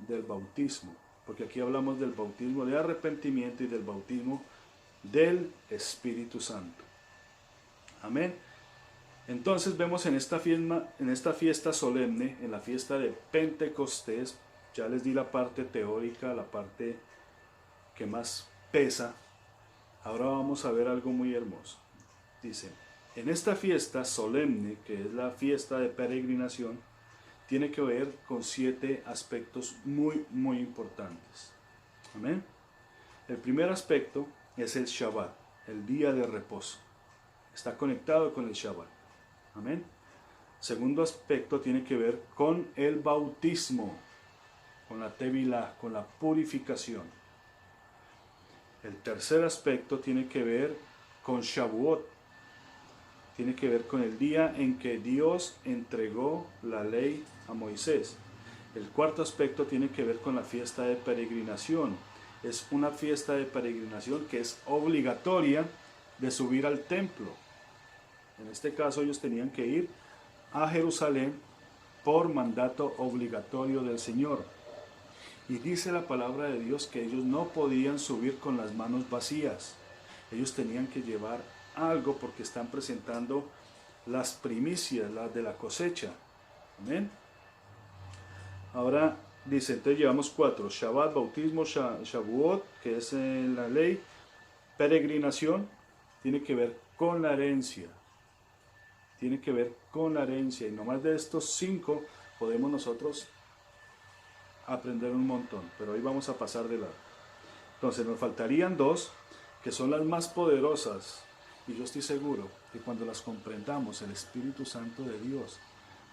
del bautismo, porque aquí hablamos del bautismo de arrepentimiento y del bautismo del Espíritu Santo. Amén. Entonces vemos en esta fiesta solemne, en la fiesta de Pentecostés, ya les di la parte teórica, la parte que más pesa. Ahora vamos a ver algo muy hermoso. Dice, en esta fiesta solemne, que es la fiesta de peregrinación, tiene que ver con 7 aspectos muy, muy importantes. Amén. El primer aspecto es el Shabbat, el día de reposo. Está conectado con el Shabbat. Amén. Segundo aspecto tiene que ver con el bautismo, con la tevilá, con la purificación. El tercer aspecto tiene que ver con Shavuot, tiene que ver con el día en que Dios entregó la ley a Moisés. El cuarto aspecto tiene que ver con la fiesta de peregrinación. Es una fiesta de peregrinación que es obligatoria de subir al templo. En este caso ellos tenían que ir a Jerusalén por mandato obligatorio del Señor. Y dice la palabra de Dios que ellos no podían subir con las manos vacías. Ellos tenían que llevar algo porque están presentando las primicias, las de la cosecha. Amén. Ahora dice, entonces llevamos 4, Shabbat, bautismo, Shavuot, que es la ley, peregrinación, tiene que ver con la herencia. Tiene que ver con la herencia. Y nomás de estos 5 podemos nosotros aprender un montón. Pero hoy vamos a pasar de lado. Entonces nos faltarían 2, que son las más poderosas. Y yo estoy seguro que cuando las comprendamos, el Espíritu Santo de Dios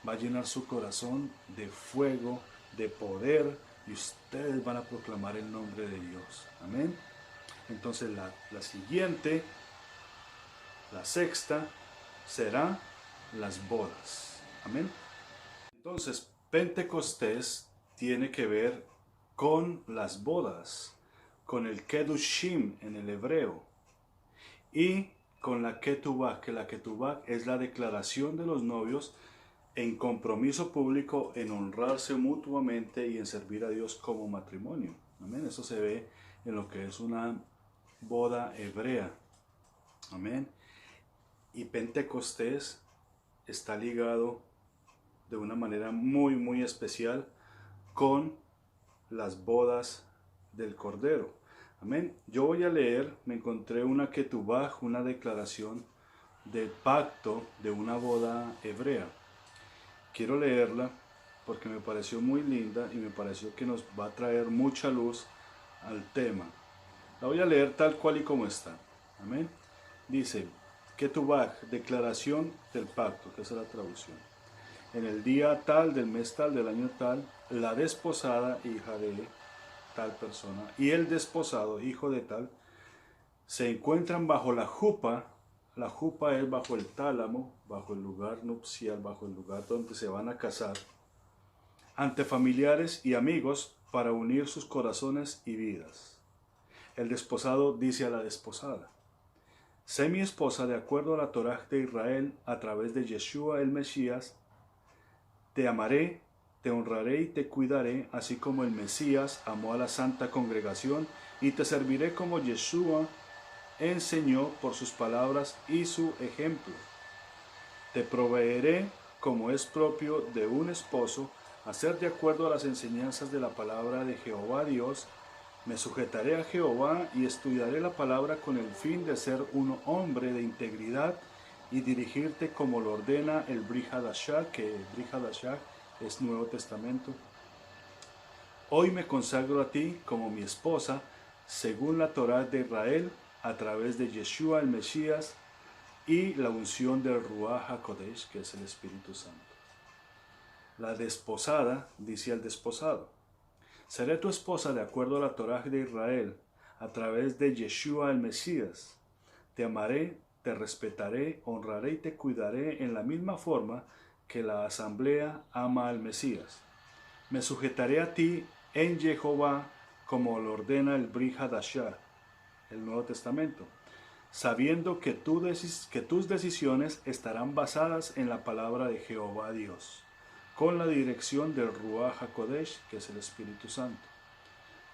va a llenar su corazón de fuego, de poder, y ustedes van a proclamar el nombre de Dios. Amén. Entonces la siguiente, la sexta, será las bodas. Amén. Entonces, Pentecostés tiene que ver con las bodas, con el Kedushim en el hebreo, y con la Ketubah, que la Ketubah es la declaración de los novios en compromiso público, en honrarse mutuamente y en servir a Dios como matrimonio. Amén. Eso se ve en lo que es una boda hebrea. Amén. Y Pentecostés está ligado de una manera muy, muy especial con las bodas del Cordero. Amén. Yo voy a leer, me encontré una ketubah, una declaración de pacto de una boda hebrea. Quiero leerla porque me pareció muy linda y me pareció que nos va a traer mucha luz al tema. La voy a leer tal cual y como está. Amén. Dice, ketubah, declaración del pacto, que es la traducción. En el día tal, del mes tal, del año tal, la desposada, hija de tal persona, y el desposado, hijo de tal, se encuentran bajo la jupa. La jupa es bajo el tálamo, bajo el lugar nupcial, bajo el lugar donde se van a casar, ante familiares y amigos para unir sus corazones y vidas. El desposado dice a la desposada: sé mi esposa de acuerdo a la Torá de Israel a través de Yeshua el Mesías. Te amaré, te honraré y te cuidaré, así como el Mesías amó a la santa congregación, y te serviré como Yeshua enseñó por sus palabras y su ejemplo. Te proveeré, como es propio de un esposo, hacer de acuerdo a las enseñanzas de la palabra de Jehová Dios. Me sujetaré a Jehová y estudiaré la palabra con el fin de ser un hombre de integridad y dirigirte como lo ordena el Brit Hadashah, que Brit Hadashah es Nuevo Testamento. Hoy me consagro a ti como mi esposa, según la Torá de Israel, a través de Yeshua el Mesías y la unción del Ruach HaKodesh, que es el Espíritu Santo. La desposada dice al desposado: seré tu esposa de acuerdo a la Torá de Israel, a través de Yeshua el Mesías. Te amaré, te respetaré, honraré y te cuidaré en la misma forma que la asamblea ama al Mesías. Me sujetaré a ti en Jehová, como lo ordena el Brit Hadashah, el Nuevo Testamento, sabiendo que tus decisiones estarán basadas en la palabra de Jehová Dios, con la dirección del Ruach HaKodesh, que es el Espíritu Santo.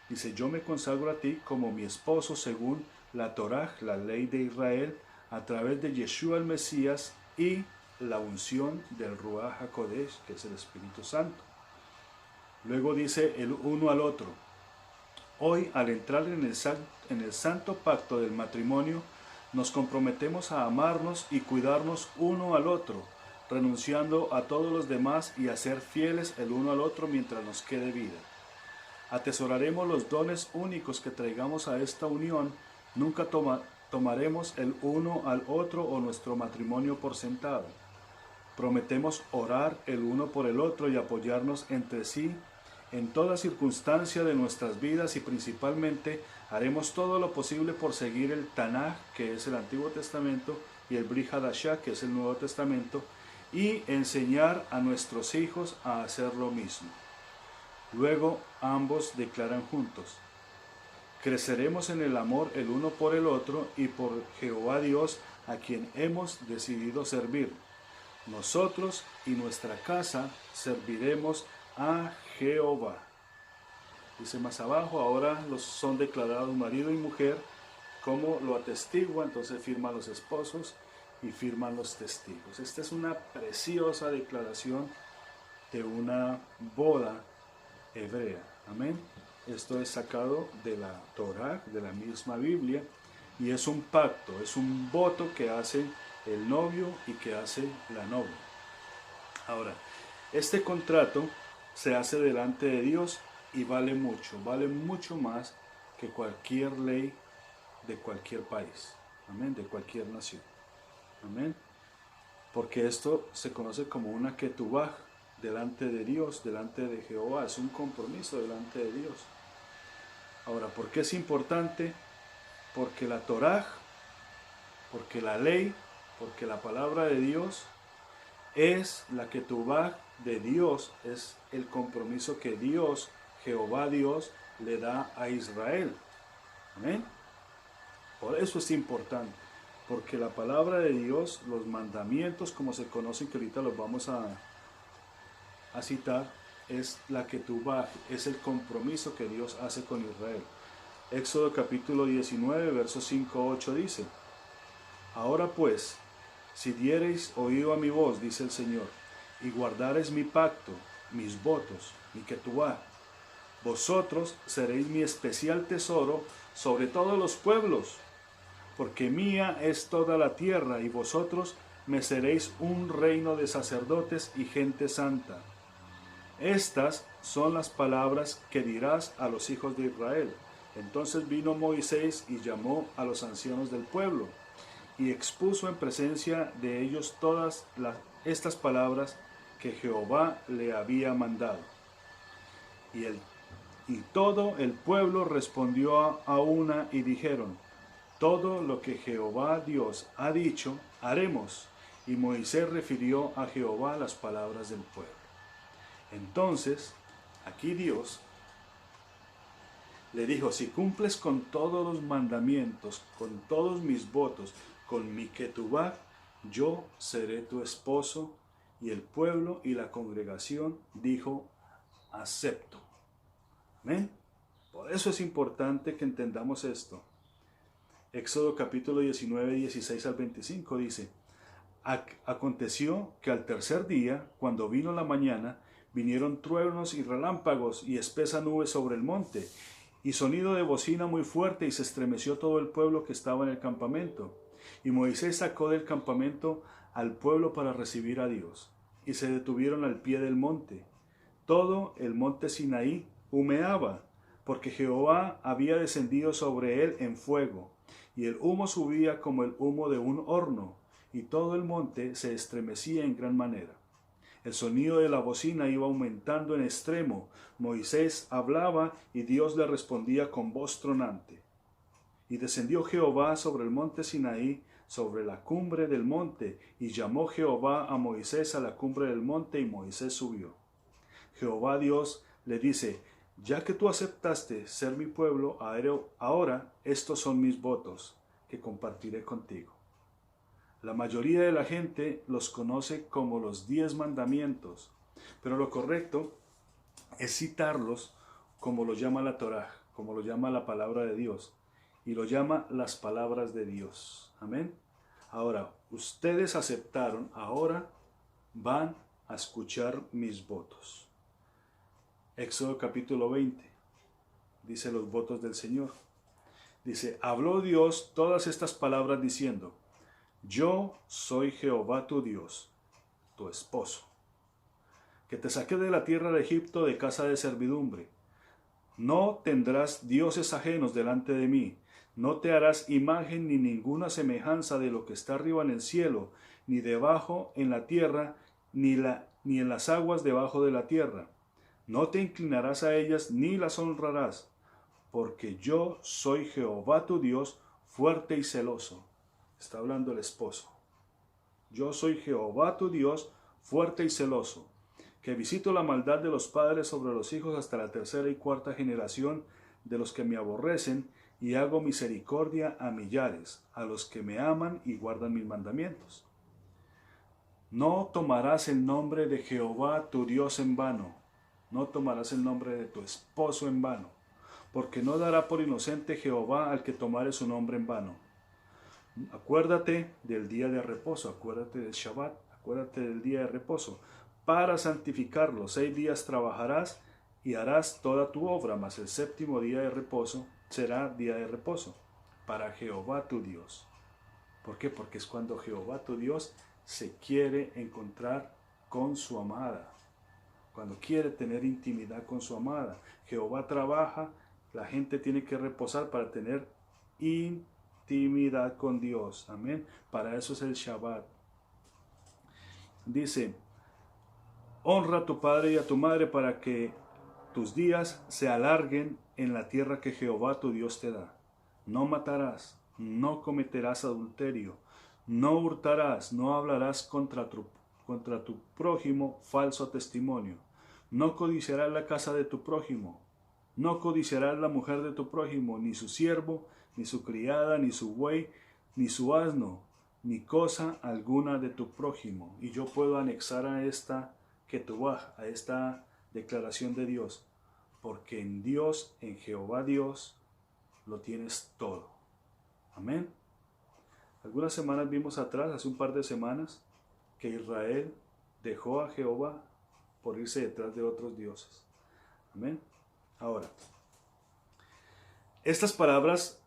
Dice: yo me consagro a ti como mi esposo según la Torá, la ley de Israel, a través de Yeshua el Mesías y la unción del Ruach HaKodesh, que es el Espíritu Santo. Luego dice el uno al otro: hoy, al entrar en el santo pacto del matrimonio, nos comprometemos a amarnos y cuidarnos uno al otro, renunciando a todos los demás y a ser fieles el uno al otro mientras nos quede vida. Atesoraremos los dones únicos que traigamos a esta unión, nunca tomaremos el uno al otro o nuestro matrimonio por sentado. Prometemos orar el uno por el otro y apoyarnos entre sí en toda circunstancia de nuestras vidas, y principalmente haremos todo lo posible por seguir el Tanaj, que es el Antiguo Testamento, y el Brit Hadashah, que es el Nuevo Testamento, y enseñar a nuestros hijos a hacer lo mismo. Luego ambos declaran juntos: creceremos en el amor el uno por el otro y por Jehová Dios, a quien hemos decidido servir. Nosotros y nuestra casa serviremos a Jehová. Dice más abajo: ahora los son declarados marido y mujer, como lo atestigua. Entonces firman los esposos y firman los testigos. Esta es una preciosa declaración de una boda hebrea. Amén. Esto es sacado de la Torá, de la misma Biblia, y es un pacto, es un voto que hace el novio y que hace la novia. Ahora, este contrato se hace delante de Dios y vale mucho más que cualquier ley de cualquier país, amén, de cualquier nación, amén, porque esto se conoce como una ketubah delante de Dios, delante de Jehová, es un compromiso delante de Dios. Ahora, ¿por qué es importante? Porque la Torá, porque la ley, porque la palabra de Dios es la ketubah de Dios, es el compromiso que Dios, Jehová Dios, le da a Israel. Amén. Por eso es importante, porque la palabra de Dios, los mandamientos como se conocen, que ahorita los vamos a citar, es la ketubah, es el compromiso que Dios hace con Israel. Éxodo capítulo 19, versos 5-8 dice: ahora pues, si diereis oído a mi voz, dice el Señor, y guardareis mi pacto, mis votos, mi ketubah, vosotros seréis mi especial tesoro sobre todos los pueblos, porque mía es toda la tierra, y vosotros me seréis un reino de sacerdotes y gente santa. Estas son las palabras que dirás a los hijos de Israel. Entonces vino Moisés y llamó a los ancianos del pueblo, y expuso en presencia de ellos todas estas palabras que Jehová le había mandado. Y todo el pueblo respondió a una y dijeron: todo lo que Jehová Dios ha dicho, haremos. Y Moisés refirió a Jehová las palabras del pueblo. Entonces, aquí Dios le dijo, si cumples con todos los mandamientos, con todos mis votos, con mi ketubá, yo seré tu esposo. Y el pueblo y la congregación dijo, acepto. Amén. Por eso es importante que entendamos esto. Éxodo capítulo 19, 16 al 25 dice, aconteció que al tercer día, cuando vino la mañana, vinieron truenos y relámpagos y espesa nube sobre el monte, y sonido de bocina muy fuerte, y se estremeció todo el pueblo que estaba en el campamento. Y Moisés sacó del campamento al pueblo para recibir a Dios, y se detuvieron al pie del monte. Todo el monte Sinaí humeaba, porque Jehová había descendido sobre él en fuego, y el humo subía como el humo de un horno, y todo el monte se estremecía en gran manera. El sonido de la bocina iba aumentando en extremo. Moisés hablaba y Dios le respondía con voz tronante. Y descendió Jehová sobre el monte Sinaí, sobre la cumbre del monte, y llamó Jehová a Moisés a la cumbre del monte, y Moisés subió. Jehová Dios le dice, ya que tú aceptaste ser mi pueblo, ahora estos son mis votos que compartiré contigo. La mayoría de la gente los conoce como los 10 mandamientos, pero lo correcto es citarlos como lo llama la Torá, como lo llama la palabra de Dios, y lo llama las palabras de Dios. Amén. Ahora, ustedes aceptaron, ahora van a escuchar mis votos. Éxodo capítulo 20, dice los votos del Señor. Dice, habló Dios todas estas palabras diciendo, yo soy Jehová tu Dios, tu esposo, que te saqué de la tierra de Egipto de casa de servidumbre. No tendrás dioses ajenos delante de mí, no te harás imagen ni ninguna semejanza de lo que está arriba en el cielo, ni debajo en la tierra, ni en las aguas debajo de la tierra. No te inclinarás a ellas ni las honrarás, porque yo soy Jehová tu Dios, fuerte y celoso. Está hablando el esposo. Yo soy Jehová tu Dios, fuerte y celoso, que visito la maldad de los padres sobre los hijos hasta la tercera y cuarta generación de los que me aborrecen, y hago misericordia a millares, a los que me aman y guardan mis mandamientos. No tomarás el nombre de Jehová tu Dios en vano, no tomarás el nombre de tu esposo en vano, porque no dará por inocente Jehová al que tomare su nombre en vano. Acuérdate del día de reposo, acuérdate del Shabbat, acuérdate del día de reposo, para santificarlo. 6 días trabajarás y harás toda tu obra, mas el séptimo día de reposo será día de reposo para Jehová tu Dios. ¿Por qué? Porque es cuando Jehová tu Dios se quiere encontrar con su amada, cuando quiere tener intimidad con su amada. Jehová trabaja, la gente tiene que reposar para tener intimidad con Dios. Amén. Para eso es el Shabbat. Dice, honra a tu padre y a tu madre para que tus días se alarguen en la tierra que Jehová tu Dios te da. No matarás, no cometerás adulterio, no hurtarás, no hablarás contra tu prójimo falso testimonio. No codiciarás la casa de tu prójimo, no codiciarás la mujer de tu prójimo, ni su siervo, ni su criada, ni su buey, ni su asno, ni cosa alguna de tu prójimo. Y yo puedo anexar a esta ketubá, a esta declaración de Dios, porque en Dios, en Jehová Dios, lo tienes todo. Amén. Algunas semanas vimos atrás, hace un par de semanas, que Israel dejó a Jehová por irse detrás de otros dioses. Amén. Ahora, estas palabras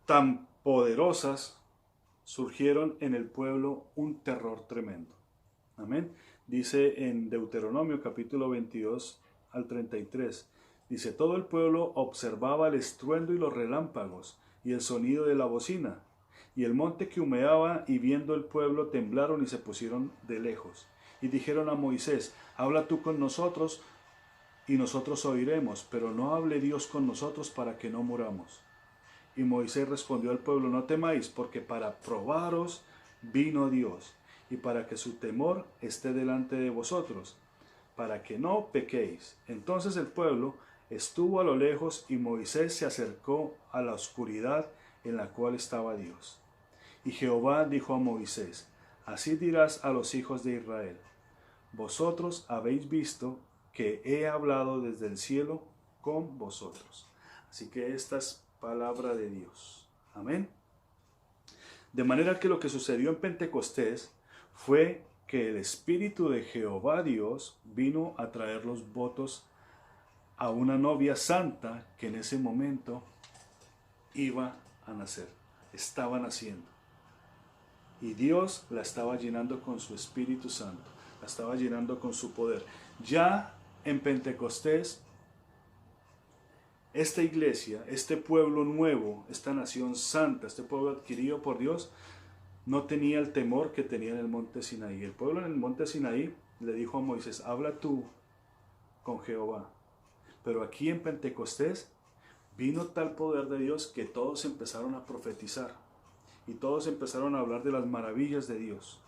tan poderosas surgieron en el pueblo un terror tremendo. Amén. Dice en Deuteronomio capítulo 22 al 33, dice, todo el pueblo observaba el estruendo y los relámpagos y el sonido de la bocina, y el monte que humeaba, y viendo el pueblo temblaron y se pusieron de lejos. Y dijeron a Moisés, habla tú con nosotros y nosotros oiremos, pero no hable Dios con nosotros para que no muramos. Y Moisés respondió al pueblo, no temáis, porque para probaros vino Dios, y para que su temor esté delante de vosotros, para que no pequéis. Entonces el pueblo estuvo a lo lejos y Moisés se acercó a la oscuridad en la cual estaba Dios. Y Jehová dijo a Moisés: así dirás a los hijos de Israel: vosotros habéis visto que he hablado desde el cielo con vosotros. Así que esta es palabra de Dios. Amén. De manera que lo que sucedió en Pentecostés fue que el Espíritu de Jehová Dios vino a traer los votos a una novia santa que en ese momento iba a nacer, estaba naciendo. Y Dios la estaba llenando con su Espíritu Santo, la estaba llenando con su poder. Ya en Pentecostés, esta iglesia, este pueblo nuevo, esta nación santa, este pueblo adquirido por Dios, no tenía el temor que tenía en el monte Sinaí. El pueblo en el monte Sinaí le dijo a Moisés: habla tú con Jehová. Pero aquí en Pentecostés vino tal poder de Dios que todos empezaron a profetizar y todos empezaron a hablar de las maravillas de Dios.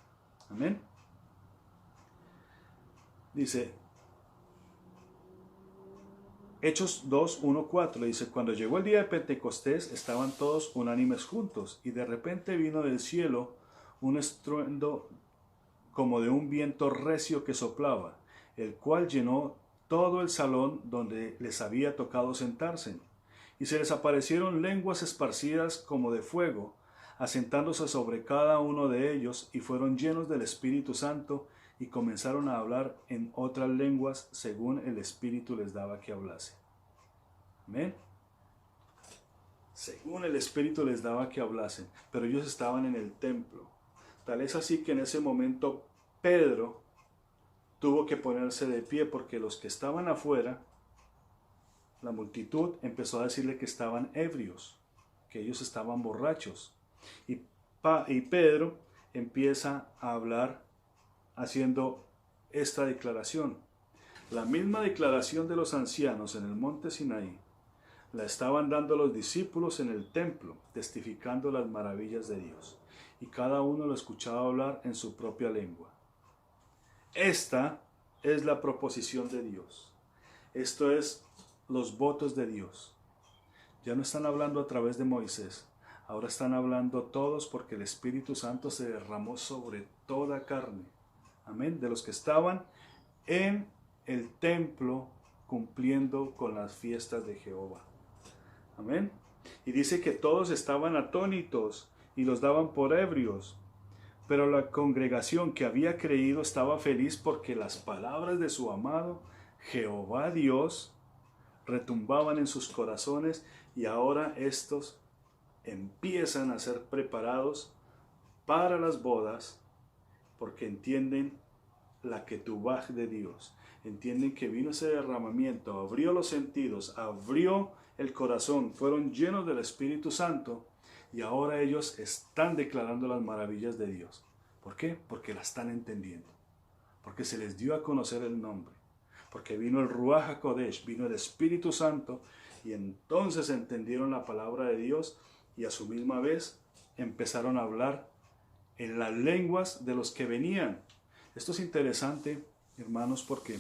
Amén. Dice Hechos 2, 1, 4, dice: cuando llegó el día de Pentecostés estaban todos unánimes juntos, y de repente vino del cielo un estruendo como de un viento recio que soplaba, el cual llenó todo el salón donde les había tocado sentarse. Y se les aparecieron lenguas esparcidas como de fuego, asentándose sobre cada uno de ellos, y fueron llenos del Espíritu Santo, y comenzaron a hablar en otras lenguas según el Espíritu les daba que hablase. Amén. Según el Espíritu les daba que hablasen, pero ellos estaban en el templo. Tal es así que en ese momento Pedro tuvo que ponerse de pie, porque los que estaban afuera, la multitud, empezó a decirle que estaban ebrios, que ellos estaban borrachos. Y Pedro empieza a hablar haciendo esta declaración. La misma declaración de los ancianos en el monte Sinaí la estaban dando los discípulos en el templo, testificando las maravillas de Dios. Y cada uno lo escuchaba hablar en su propia lengua. Esta es la proposición de Dios. Esto es los votos de Dios. Ya no están hablando a través de Moisés. Ahora están hablando todos, porque el Espíritu Santo se derramó sobre toda carne. Amén. De los que estaban en el templo cumpliendo con las fiestas de Jehová. Amén. Y dice que todos estaban atónitos y los daban por ebrios. Pero la congregación que había creído estaba feliz, porque las palabras de su amado Jehová Dios retumbaban en sus corazones, y ahora estos empiezan a ser preparados para las bodas, porque entienden la ketubaj de Dios. Entienden que vino ese derramamiento, abrió los sentidos, abrió el corazón, fueron llenos del Espíritu Santo, y ahora ellos están declarando las maravillas de Dios. ¿Por qué? Porque la están entendiendo. Porque se les dio a conocer el nombre. Porque vino el Ruach HaKodesh, vino el Espíritu Santo, y entonces entendieron la palabra de Dios, y a su misma vez empezaron a hablar en las lenguas de los que venían. Esto es interesante, hermanos, porque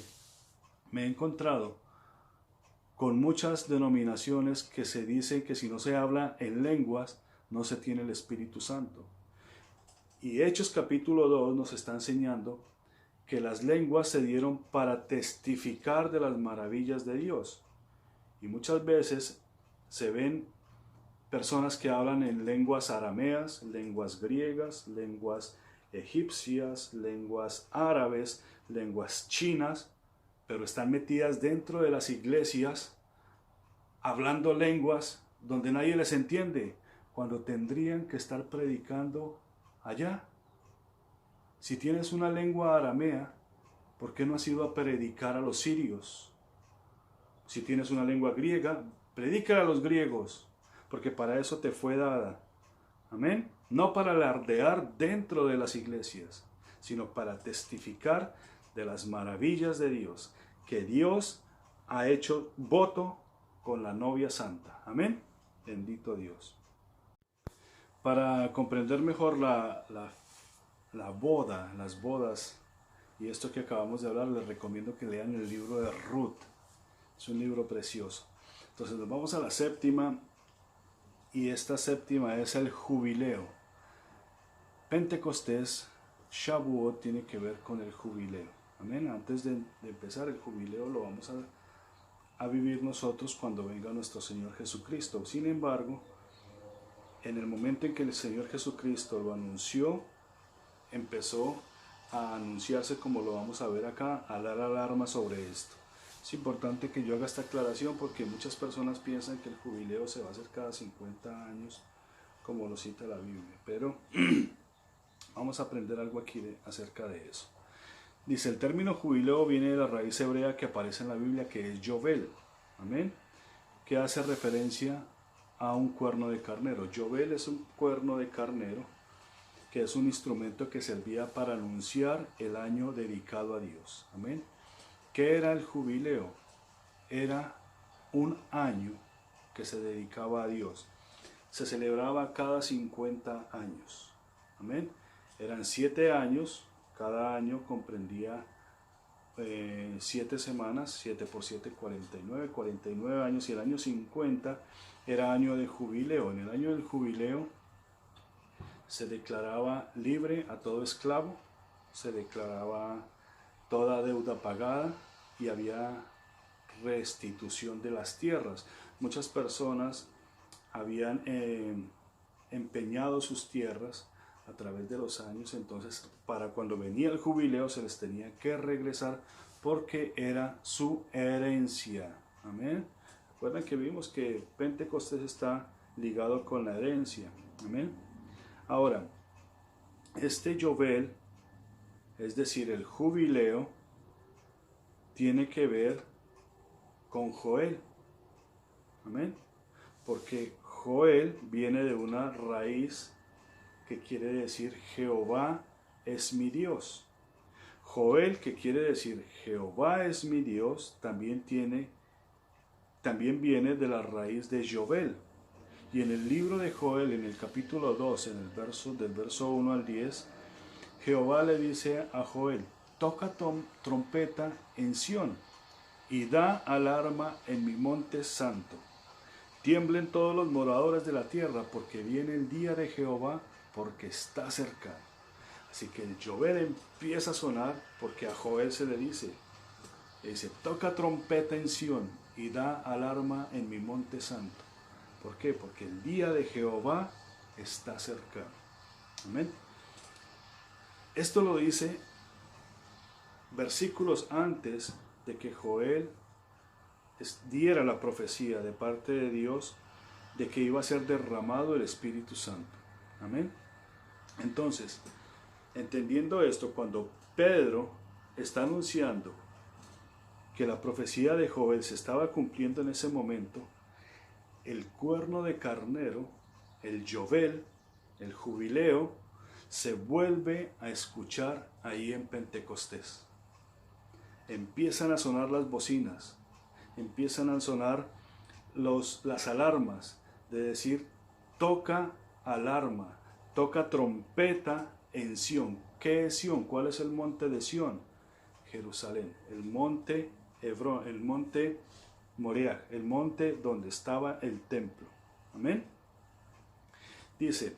me he encontrado con muchas denominaciones que se dicen que si no se habla en lenguas, no se tiene el Espíritu Santo. Y Hechos capítulo 2 nos está enseñando que las lenguas se dieron para testificar de las maravillas de Dios. Y muchas veces se ven personas que hablan en lenguas arameas, lenguas griegas, lenguas egipcias, lenguas árabes, lenguas chinas, pero están metidas dentro de las iglesias hablando lenguas donde nadie les entiende, cuando tendrían que estar predicando allá. Si tienes una lengua aramea, ¿por qué no has ido a predicar a los sirios? Si tienes una lengua griega, predica a los griegos, porque para eso te fue dada. Amén. No para alardear dentro de las iglesias, sino para testificar de las maravillas de Dios, que Dios ha hecho voto con la novia santa. Amén. Bendito Dios. Para comprender mejor la boda, las bodas y esto que acabamos de hablar, les recomiendo que lean el libro de Ruth. Es un libro precioso. Entonces nos vamos a la séptima, y esta séptima es el jubileo. Pentecostés, Shavuot, tiene que ver con el jubileo. Amén. Antes de empezar, el jubileo lo vamos a vivir nosotros cuando venga nuestro Señor Jesucristo. Sin embargo, en el momento en que el Señor Jesucristo lo anunció, empezó a anunciarse, como lo vamos a ver acá, a dar alarma sobre esto. Es importante que yo haga esta aclaración porque muchas personas piensan que el jubileo se va a hacer cada 50 años, como lo cita la Biblia, pero vamos a aprender algo aquí acerca de eso. Dice, el término jubileo viene de la raíz hebrea que aparece en la Biblia, que es Yovel, amén, que hace referencia a un cuerno de carnero. Yovel es un cuerno de carnero, que es un instrumento que servía para anunciar el año dedicado a Dios, amén. ¿Qué era el jubileo? Era un año que se dedicaba a Dios. Se celebraba cada 50 años. Amén. Eran 7 años. Cada año comprendía 7 semanas. 7 por 7, 49 años. Y el año 50 era año de jubileo. En el año del jubileo se declaraba libre a todo esclavo. Se declaraba toda deuda pagada y había restitución de las tierras. Muchas personas habían empeñado sus tierras a través de los años, entonces para cuando venía el jubileo se les tenía que regresar porque era su herencia. Amén. Recuerden que vimos que Pentecostés está ligado con la herencia. Amén. Ahora, este Yovel, es decir, el jubileo, tiene que ver con Joel. Amén. Porque Joel viene de una raíz que quiere decir Jehová es mi Dios. Joel, que quiere decir Jehová es mi Dios, también viene de la raíz de Yovel. Y en el libro de Joel, en el capítulo 2, del verso 1 al 10, Jehová le dice a Joel, toca trompeta en Sión y da alarma en mi monte santo. Tiemblen todos los moradores de la tierra, porque viene el día de Jehová, porque está cercano. Así que el Yovel empieza a sonar porque a Joel se le dice, toca trompeta en Sión y da alarma en mi monte santo. ¿Por qué? Porque el día de Jehová está cercano. Amén. Esto lo dice versículos antes de que Joel diera la profecía de parte de Dios de que iba a ser derramado el Espíritu Santo. Amén. Entonces, entendiendo esto, cuando Pedro está anunciando que la profecía de Joel se estaba cumpliendo en ese momento, el cuerno de carnero, el Yovel, el jubileo, se vuelve a escuchar ahí en Pentecostés. Empiezan a sonar las bocinas, empiezan a sonar las alarmas, de decir, toca alarma, toca trompeta en Sión. ¿Qué es Sión? ¿Cuál es el monte de Sión? Jerusalén, el monte Hebrón, el monte Moriah, el monte donde estaba el templo. Amén. Dice,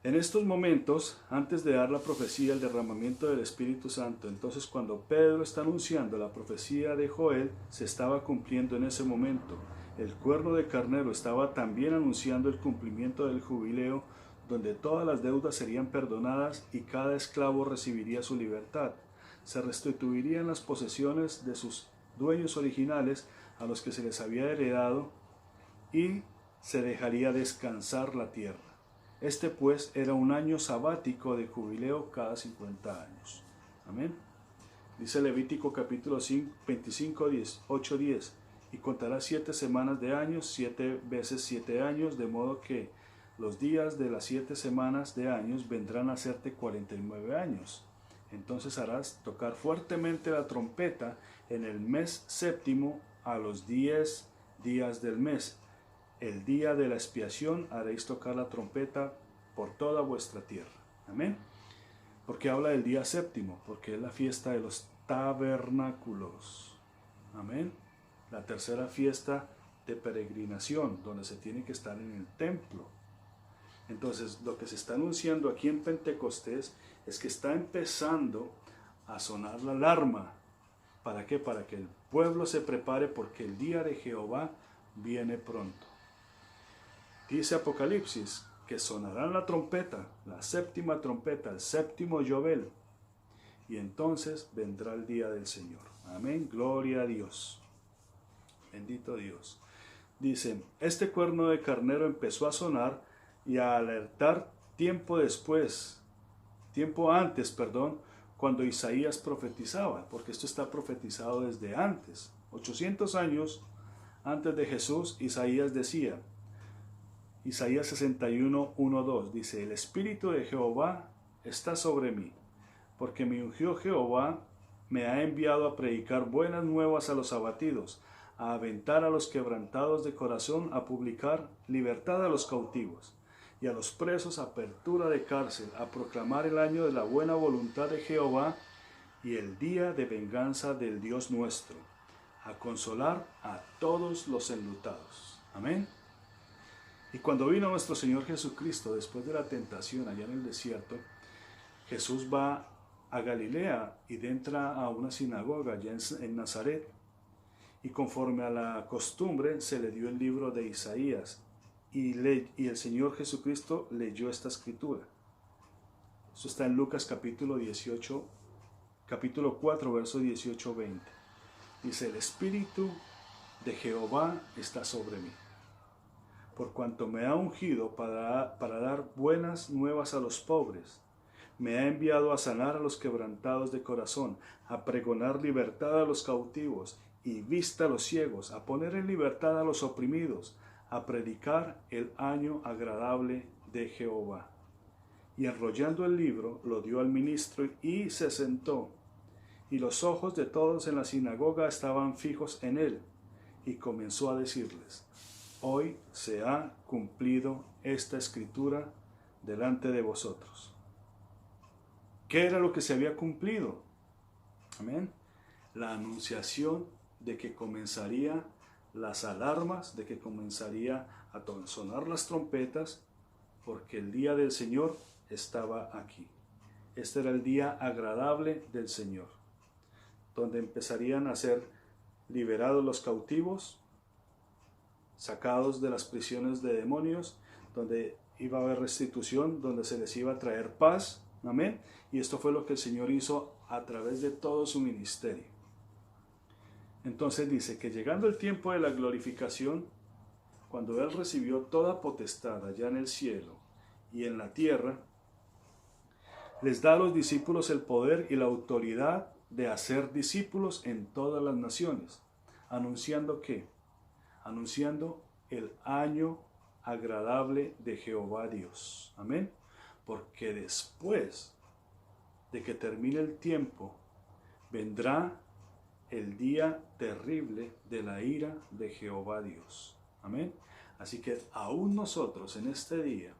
en estos momentos, antes de dar la profecía, el derramamiento del Espíritu Santo, entonces cuando Pedro está anunciando la profecía de Joel, se estaba cumpliendo en ese momento. El cuerno de carnero estaba también anunciando el cumplimiento del jubileo, donde todas las deudas serían perdonadas y cada esclavo recibiría su libertad. Se restituirían las posesiones de sus dueños originales a los que se les había heredado y se dejaría descansar la tierra. Este pues era un año sabático de jubileo cada 50 años. Amén. Dice Levítico capítulo 25, 8, 10. Y contarás 7 semanas de años, 7 veces 7 años, de modo que los días de las 7 semanas de años vendrán a serte 49 años. Entonces harás tocar fuertemente la trompeta en el mes séptimo a los 10 días del mes. El día de la expiación haréis tocar la trompeta por toda vuestra tierra. Amén. Porque habla del día séptimo, porque es la fiesta de los tabernáculos. Amén. La tercera fiesta de peregrinación, donde se tiene que estar en el templo. Entonces, lo que se está anunciando aquí en Pentecostés es que está empezando a sonar la alarma. ¿Para qué? Para que el pueblo se prepare, porque el día de Jehová viene pronto. Dice Apocalipsis que sonará la trompeta, la séptima trompeta, el séptimo Yobel, y entonces vendrá el día del Señor. Amén, gloria a Dios. Bendito Dios. Dice, este cuerno de carnero empezó a sonar y a alertar tiempo antes, cuando Isaías profetizaba, porque esto está profetizado desde antes. 800 años antes de Jesús, Isaías decía, Isaías 61, 1, 2, dice, el Espíritu de Jehová está sobre mí, porque me ungió Jehová, me ha enviado a predicar buenas nuevas a los abatidos, a aventar a los quebrantados de corazón, a publicar libertad a los cautivos, y a los presos apertura de cárcel, a proclamar el año de la buena voluntad de Jehová y el día de venganza del Dios nuestro, a consolar a todos los enlutados. Amén. Y cuando vino nuestro Señor Jesucristo, después de la tentación allá en el desierto, Jesús va a Galilea y entra a una sinagoga allá en Nazaret, y conforme a la costumbre se le dio el libro de Isaías, y el Señor Jesucristo leyó esta escritura. Eso está en Lucas capítulo 4, verso 18-20. Dice, el Espíritu de Jehová está sobre mí, por cuanto me ha ungido para dar buenas nuevas a los pobres. Me ha enviado a sanar a los quebrantados de corazón, a pregonar libertad a los cautivos y vista a los ciegos, a poner en libertad a los oprimidos, a predicar el año agradable de Jehová. Y enrollando el libro, lo dio al ministro y se sentó. Y los ojos de todos en la sinagoga estaban fijos en él. Y comenzó a decirles, hoy se ha cumplido esta escritura delante de vosotros. ¿Qué era lo que se había cumplido? Amén. La anunciación de que comenzaría las alarmas, de que comenzaría a sonar las trompetas, porque el día del Señor estaba aquí. Este era el día agradable del Señor, donde empezarían a ser liberados los cautivos, sacados de las prisiones de demonios, donde iba a haber restitución, donde se les iba a traer paz. Amén. Y esto fue lo que el Señor hizo a través de todo su ministerio. Entonces dice que llegando el tiempo de la glorificación, cuando Él recibió toda potestad allá en el cielo y en la tierra, les da a los discípulos el poder y la autoridad de hacer discípulos en todas las naciones. ¿Anunciando qué? Anunciando el año agradable de Jehová Dios. Amén. Porque después de que termine el tiempo, vendrá el día terrible de la ira de Jehová Dios. Amén. Así que aún nosotros en este día,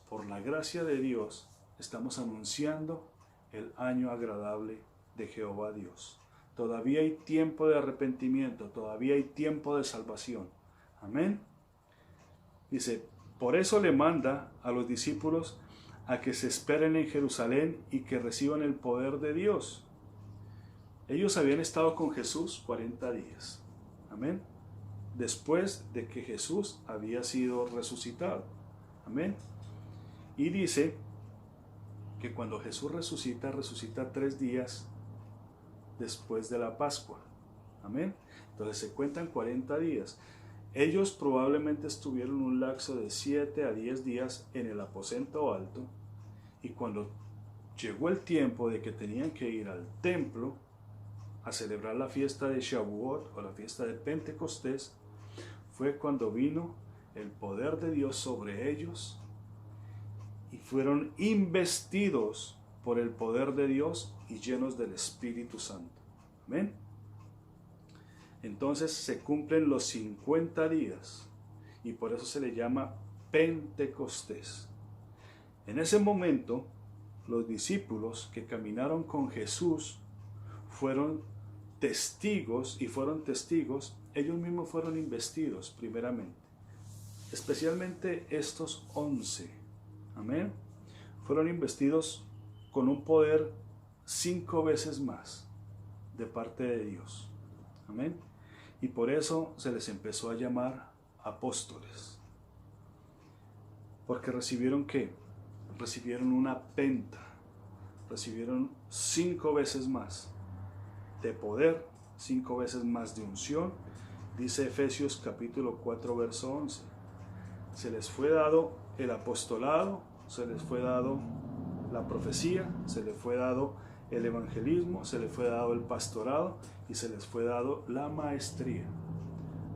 por la gracia de Dios, estamos anunciando el año agradable de Jehová Dios. Todavía hay tiempo de arrepentimiento, todavía hay tiempo de salvación. Amén. Dice, por eso le manda a los discípulos a que se esperen en Jerusalén y que reciban el poder de Dios. Ellos habían estado con Jesús 40 días. Amén. Después de que Jesús había sido resucitado. Amén. Y dice que cuando Jesús resucita 3 días después de la Pascua. Amén. Entonces se cuentan 40 días. Ellos probablemente estuvieron un lapso de 7 a 10 días en el aposento alto, y cuando llegó el tiempo de que tenían que ir al templo a celebrar la fiesta de Shavuot o la fiesta de Pentecostés, fue cuando vino el poder de Dios sobre ellos y fueron investidos por el poder de Dios y llenos del Espíritu Santo. Amén. Entonces se cumplen los 50 días y por eso se le llama Pentecostés. En ese momento, los discípulos que caminaron con Jesús fueron testigos y fueron testigos, ellos mismos fueron investidos primeramente. Especialmente estos 11, amén, fueron investidos con un poder 5 veces más de parte de Dios, amén, y por eso se les empezó a llamar apóstoles, porque recibieron ¿qué? Recibieron una penta, recibieron 5 veces más de poder, 5 veces más de unción. Dice Efesios capítulo 4 verso 11, se les fue dado el apostolado, se les fue dado la profecía, se les fue dado el evangelismo, se les fue dado el pastorado y se les fue dado la maestría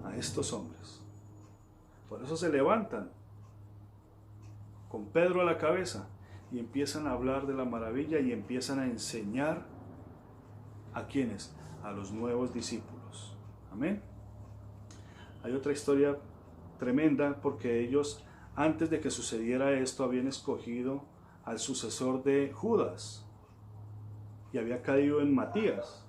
a estos hombres. Por eso se levantan con Pedro a la cabeza y empiezan a hablar de la maravilla y empiezan a enseñar a quienes, a los nuevos discípulos. Amén. Hay otra historia tremenda porque ellos, antes de que sucediera esto, habían escogido al sucesor de Judas y había caído en Matías,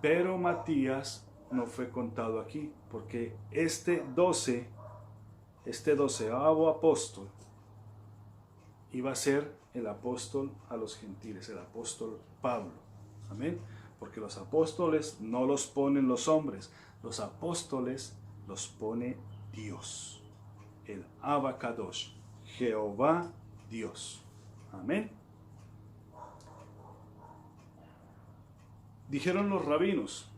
pero Matías no fue contado aquí porque este 12º apóstol iba a ser el apóstol a los gentiles, el apóstol Pablo. Amén. Porque los apóstoles no los ponen los hombres, los apóstoles los pone Dios, el Abacadosh, Jehová Dios. Amén. Dijeron los rabinos,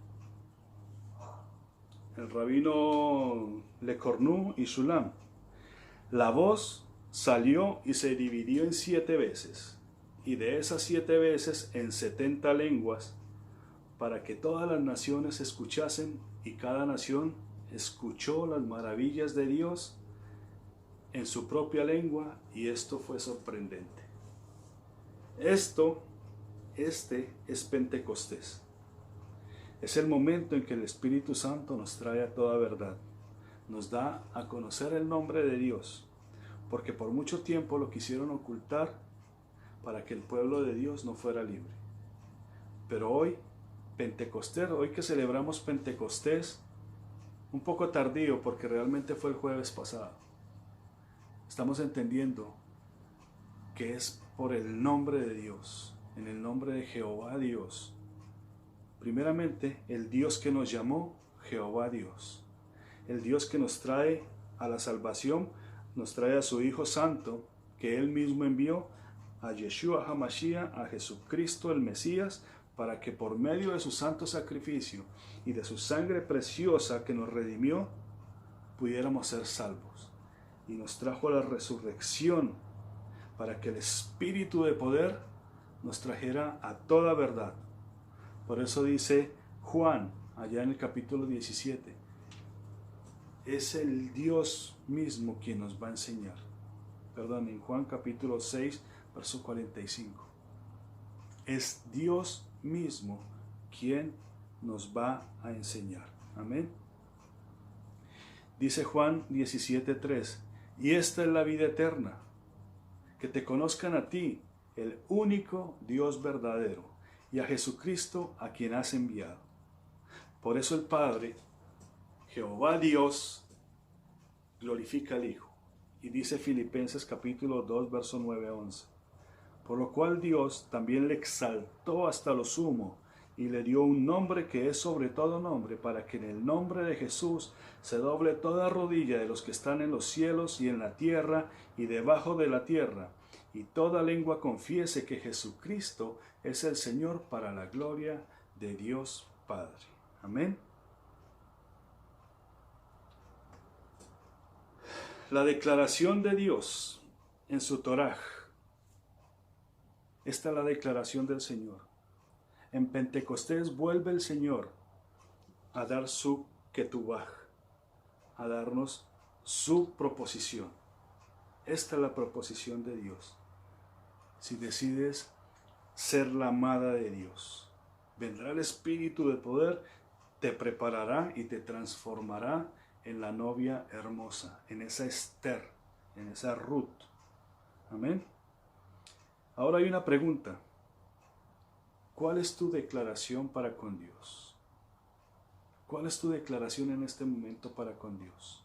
el rabino Le Cornu y Shulam, la voz salió y se dividió en 7 veces, y de esas 7 veces en 70 lenguas, para que todas las naciones escuchasen, y cada nación escuchó las maravillas de Dios en su propia lengua, y esto fue sorprendente. Este es Pentecostés. Es el momento en que el Espíritu Santo nos trae a toda verdad, nos da a conocer el nombre de Dios, porque por mucho tiempo lo quisieron ocultar para que el pueblo de Dios no fuera libre. Pero hoy, Pentecostés, hoy que celebramos Pentecostés, un poco tardío porque realmente fue el jueves pasado, estamos entendiendo que es por el nombre de Dios, en el nombre de Jehová Dios. Primeramente, el Dios que nos llamó, Jehová Dios. El Dios que nos trae a la salvación, nos trae a su Hijo Santo, que Él mismo envió, a Yeshua HaMashiach, a Jesucristo el Mesías, para que por medio de su santo sacrificio y de su sangre preciosa que nos redimió, pudiéramos ser salvos. Y nos trajo la resurrección, para que el Espíritu de poder nos trajera a toda verdad. Por eso dice Juan, allá en el capítulo 17, es el Dios mismo quien nos va a enseñar. Perdón, en Juan capítulo 6, verso 45. Es Dios mismo quien nos va a enseñar. Amén. Dice Juan 17:3, y esta es la vida eterna, que te conozcan a ti, el único Dios verdadero, y a Jesucristo a quien has enviado. Por eso el Padre, Jehová Dios, glorifica al Hijo. Y dice Filipenses capítulo 2, verso 9-11. Por lo cual Dios también le exaltó hasta lo sumo y le dio un nombre que es sobre todo nombre, para que en el nombre de Jesús se doble toda rodilla de los que están en los cielos y en la tierra y debajo de la tierra, y toda lengua confiese que Jesucristo es el Señor, para la gloria de Dios Padre. Amén. La declaración de Dios en su Toraj. Esta es la declaración del Señor. En Pentecostés vuelve el Señor a dar su ketubaj, a darnos su proposición. Esta es la proposición de Dios. Si decides ser la amada de Dios, vendrá el Espíritu de poder, te preparará y te transformará en la novia hermosa, en esa Esther, en esa Ruth. Amén. Ahora hay una pregunta. ¿Cuál es tu declaración para con Dios? ¿Cuál es tu declaración en este momento para con Dios?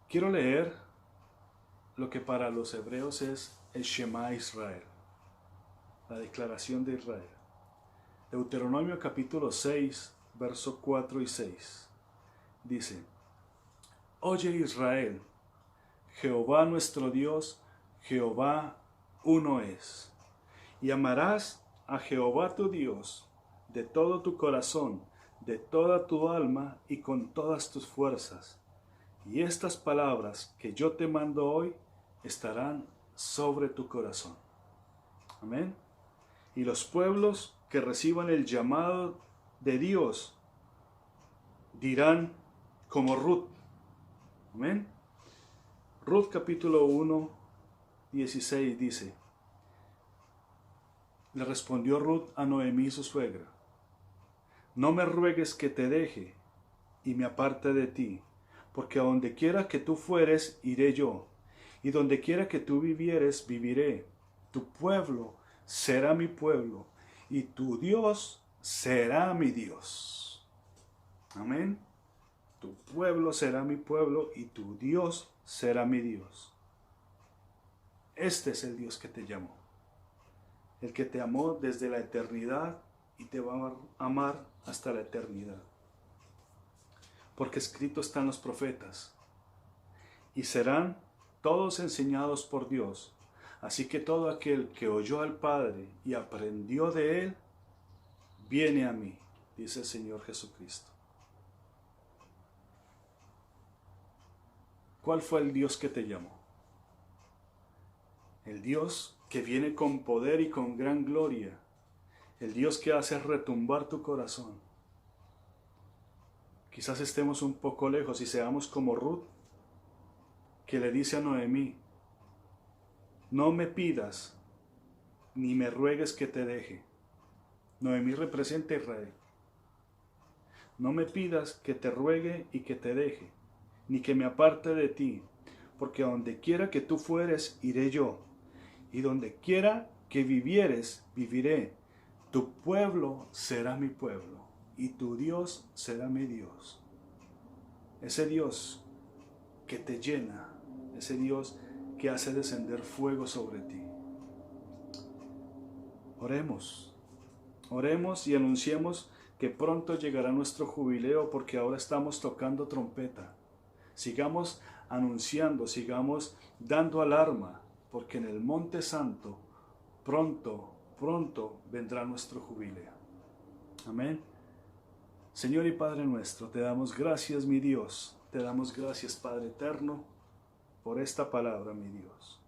Quiero leer lo que para los hebreos es el Shema Israel, la declaración de Israel. Deuteronomio capítulo 6, versos 4 y 6. Dice: Oye Israel, Jehová nuestro Dios, Jehová uno es. Y amarás a Jehová tu Dios de todo tu corazón, de toda tu alma y con todas tus fuerzas. Y estas palabras que yo te mando hoy estarán sobre tu corazón. Amén. Y los pueblos que reciban el llamado de Dios dirán como Ruth. Amén. Ruth capítulo 1, 16 dice: Le respondió Ruth a Noemí su suegra: No me ruegues que te deje y me aparte de ti, porque a donde quiera que tú fueres, iré yo, y donde quiera que tú vivieres, viviré. Tu pueblo será mi pueblo, y tu Dios será mi Dios. Amén. Tu pueblo será mi pueblo, y tu Dios será mi Dios. Este es el Dios que te llamó, el que te amó desde la eternidad y te va a amar hasta la eternidad. Porque escrito están los profetas, y serán todos enseñados por Dios. Así que todo aquel que oyó al Padre y aprendió de Él, viene a mí, dice el Señor Jesucristo. ¿Cuál fue el Dios que te llamó? El Dios que viene con poder y con gran gloria. El Dios que hace retumbar tu corazón. Quizás estemos un poco lejos y seamos como Ruth, que le dice a Noemí: No me pidas ni me ruegues que te deje. Noemí representa a Israel. No me pidas que te ruegue y que te deje, ni que me aparte de ti, porque a donde quiera que tú fueres, iré yo, y donde quiera que vivieres, viviré. Tu pueblo será mi pueblo, y tu Dios será mi Dios. Ese Dios que te llena, ese Dios que hace descender fuego sobre ti. Oremos y anunciemos que pronto llegará nuestro jubileo, porque ahora estamos tocando trompeta. Sigamos anunciando, sigamos dando alarma, porque en el Monte Santo pronto vendrá nuestro jubileo. Amén. Señor y Padre nuestro, te damos gracias, mi Dios. Te damos gracias, Padre eterno, por esta palabra, mi Dios.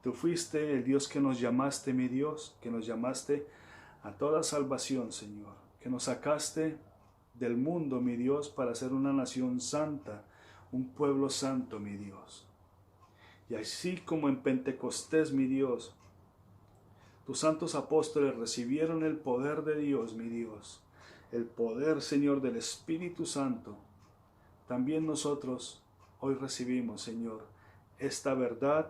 Tú fuiste el Dios que nos llamaste, mi Dios, que nos llamaste a toda salvación, Señor, que nos sacaste del mundo, mi Dios, para ser una nación santa, un pueblo santo, mi Dios. Y así como en Pentecostés, mi Dios, tus santos apóstoles recibieron el poder de Dios, mi Dios, el poder, Señor, del Espíritu Santo, también nosotros hoy recibimos, Señor, esta verdad.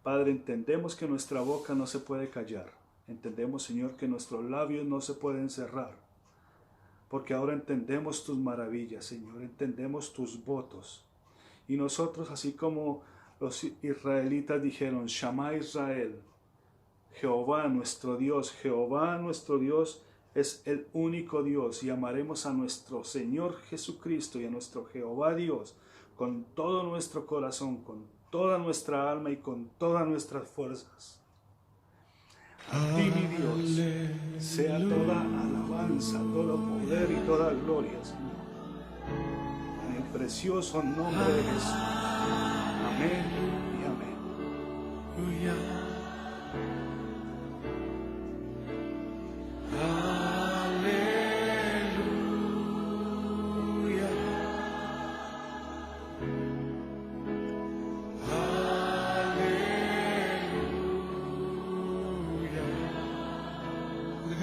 Padre, entendemos que nuestra boca no se puede callar. Entendemos, Señor, que nuestros labios no se pueden cerrar. Porque ahora entendemos tus maravillas, Señor. Entendemos tus votos. Y nosotros, así como los israelitas dijeron: Shama Israel, Jehová nuestro Dios es el único Dios. Y amaremos a nuestro Señor Jesucristo y a nuestro Jehová Dios con todo nuestro corazón, con toda nuestra alma y con todas nuestras fuerzas. A ti, mi Dios, sea toda alabanza, todo poder y toda gloria, Señor. En el precioso nombre de Jesús. Amén y amén.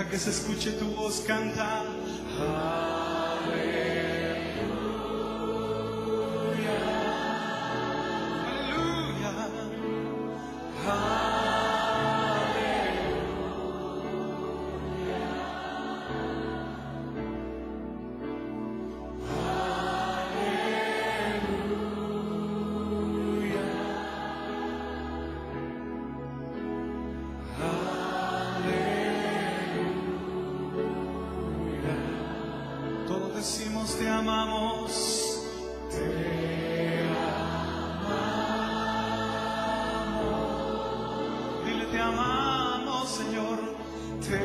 Que se escuche tu voz, canta. amamos. Dile, te amamos, Señor. Te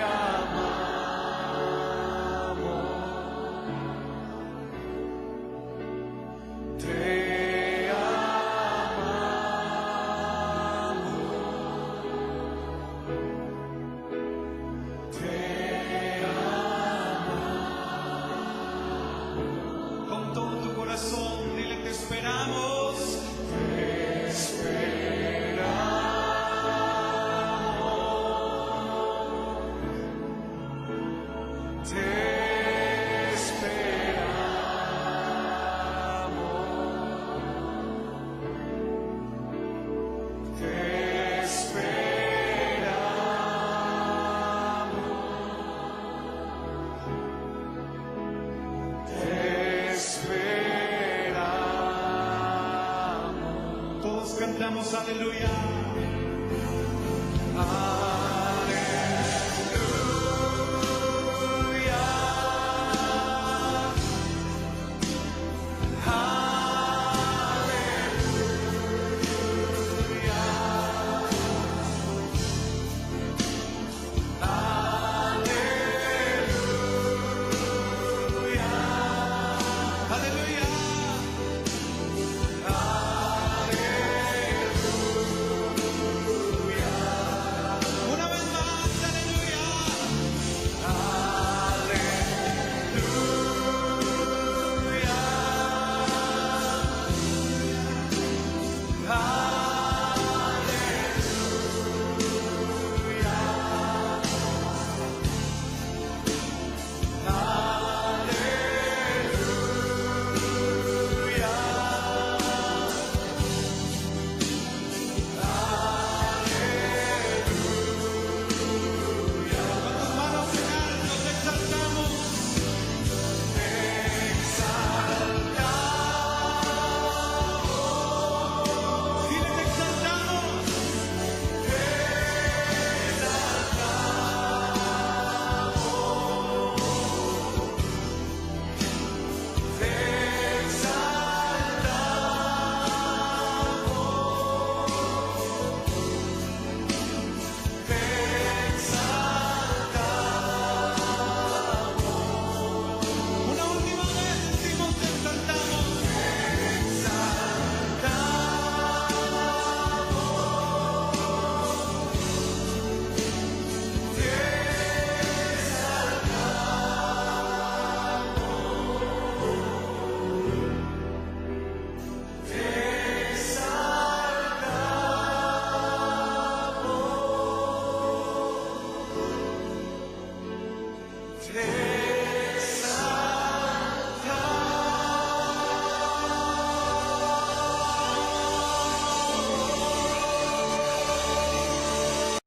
amamos. Te amamos. Te amamos. Con todo tu corazón, dile que esperamos. Te esperamos. Te esperamos. Te esperamos. Te esperamos. Todos cantamos aleluya. Una vez más, aleluya. Con tus manos en alto te exaltamos. Te exaltamos. Dile, te exaltamos. Te exaltamos. Te exaltamos. Una última vez decimos te exaltamos. Te exaltamos. Te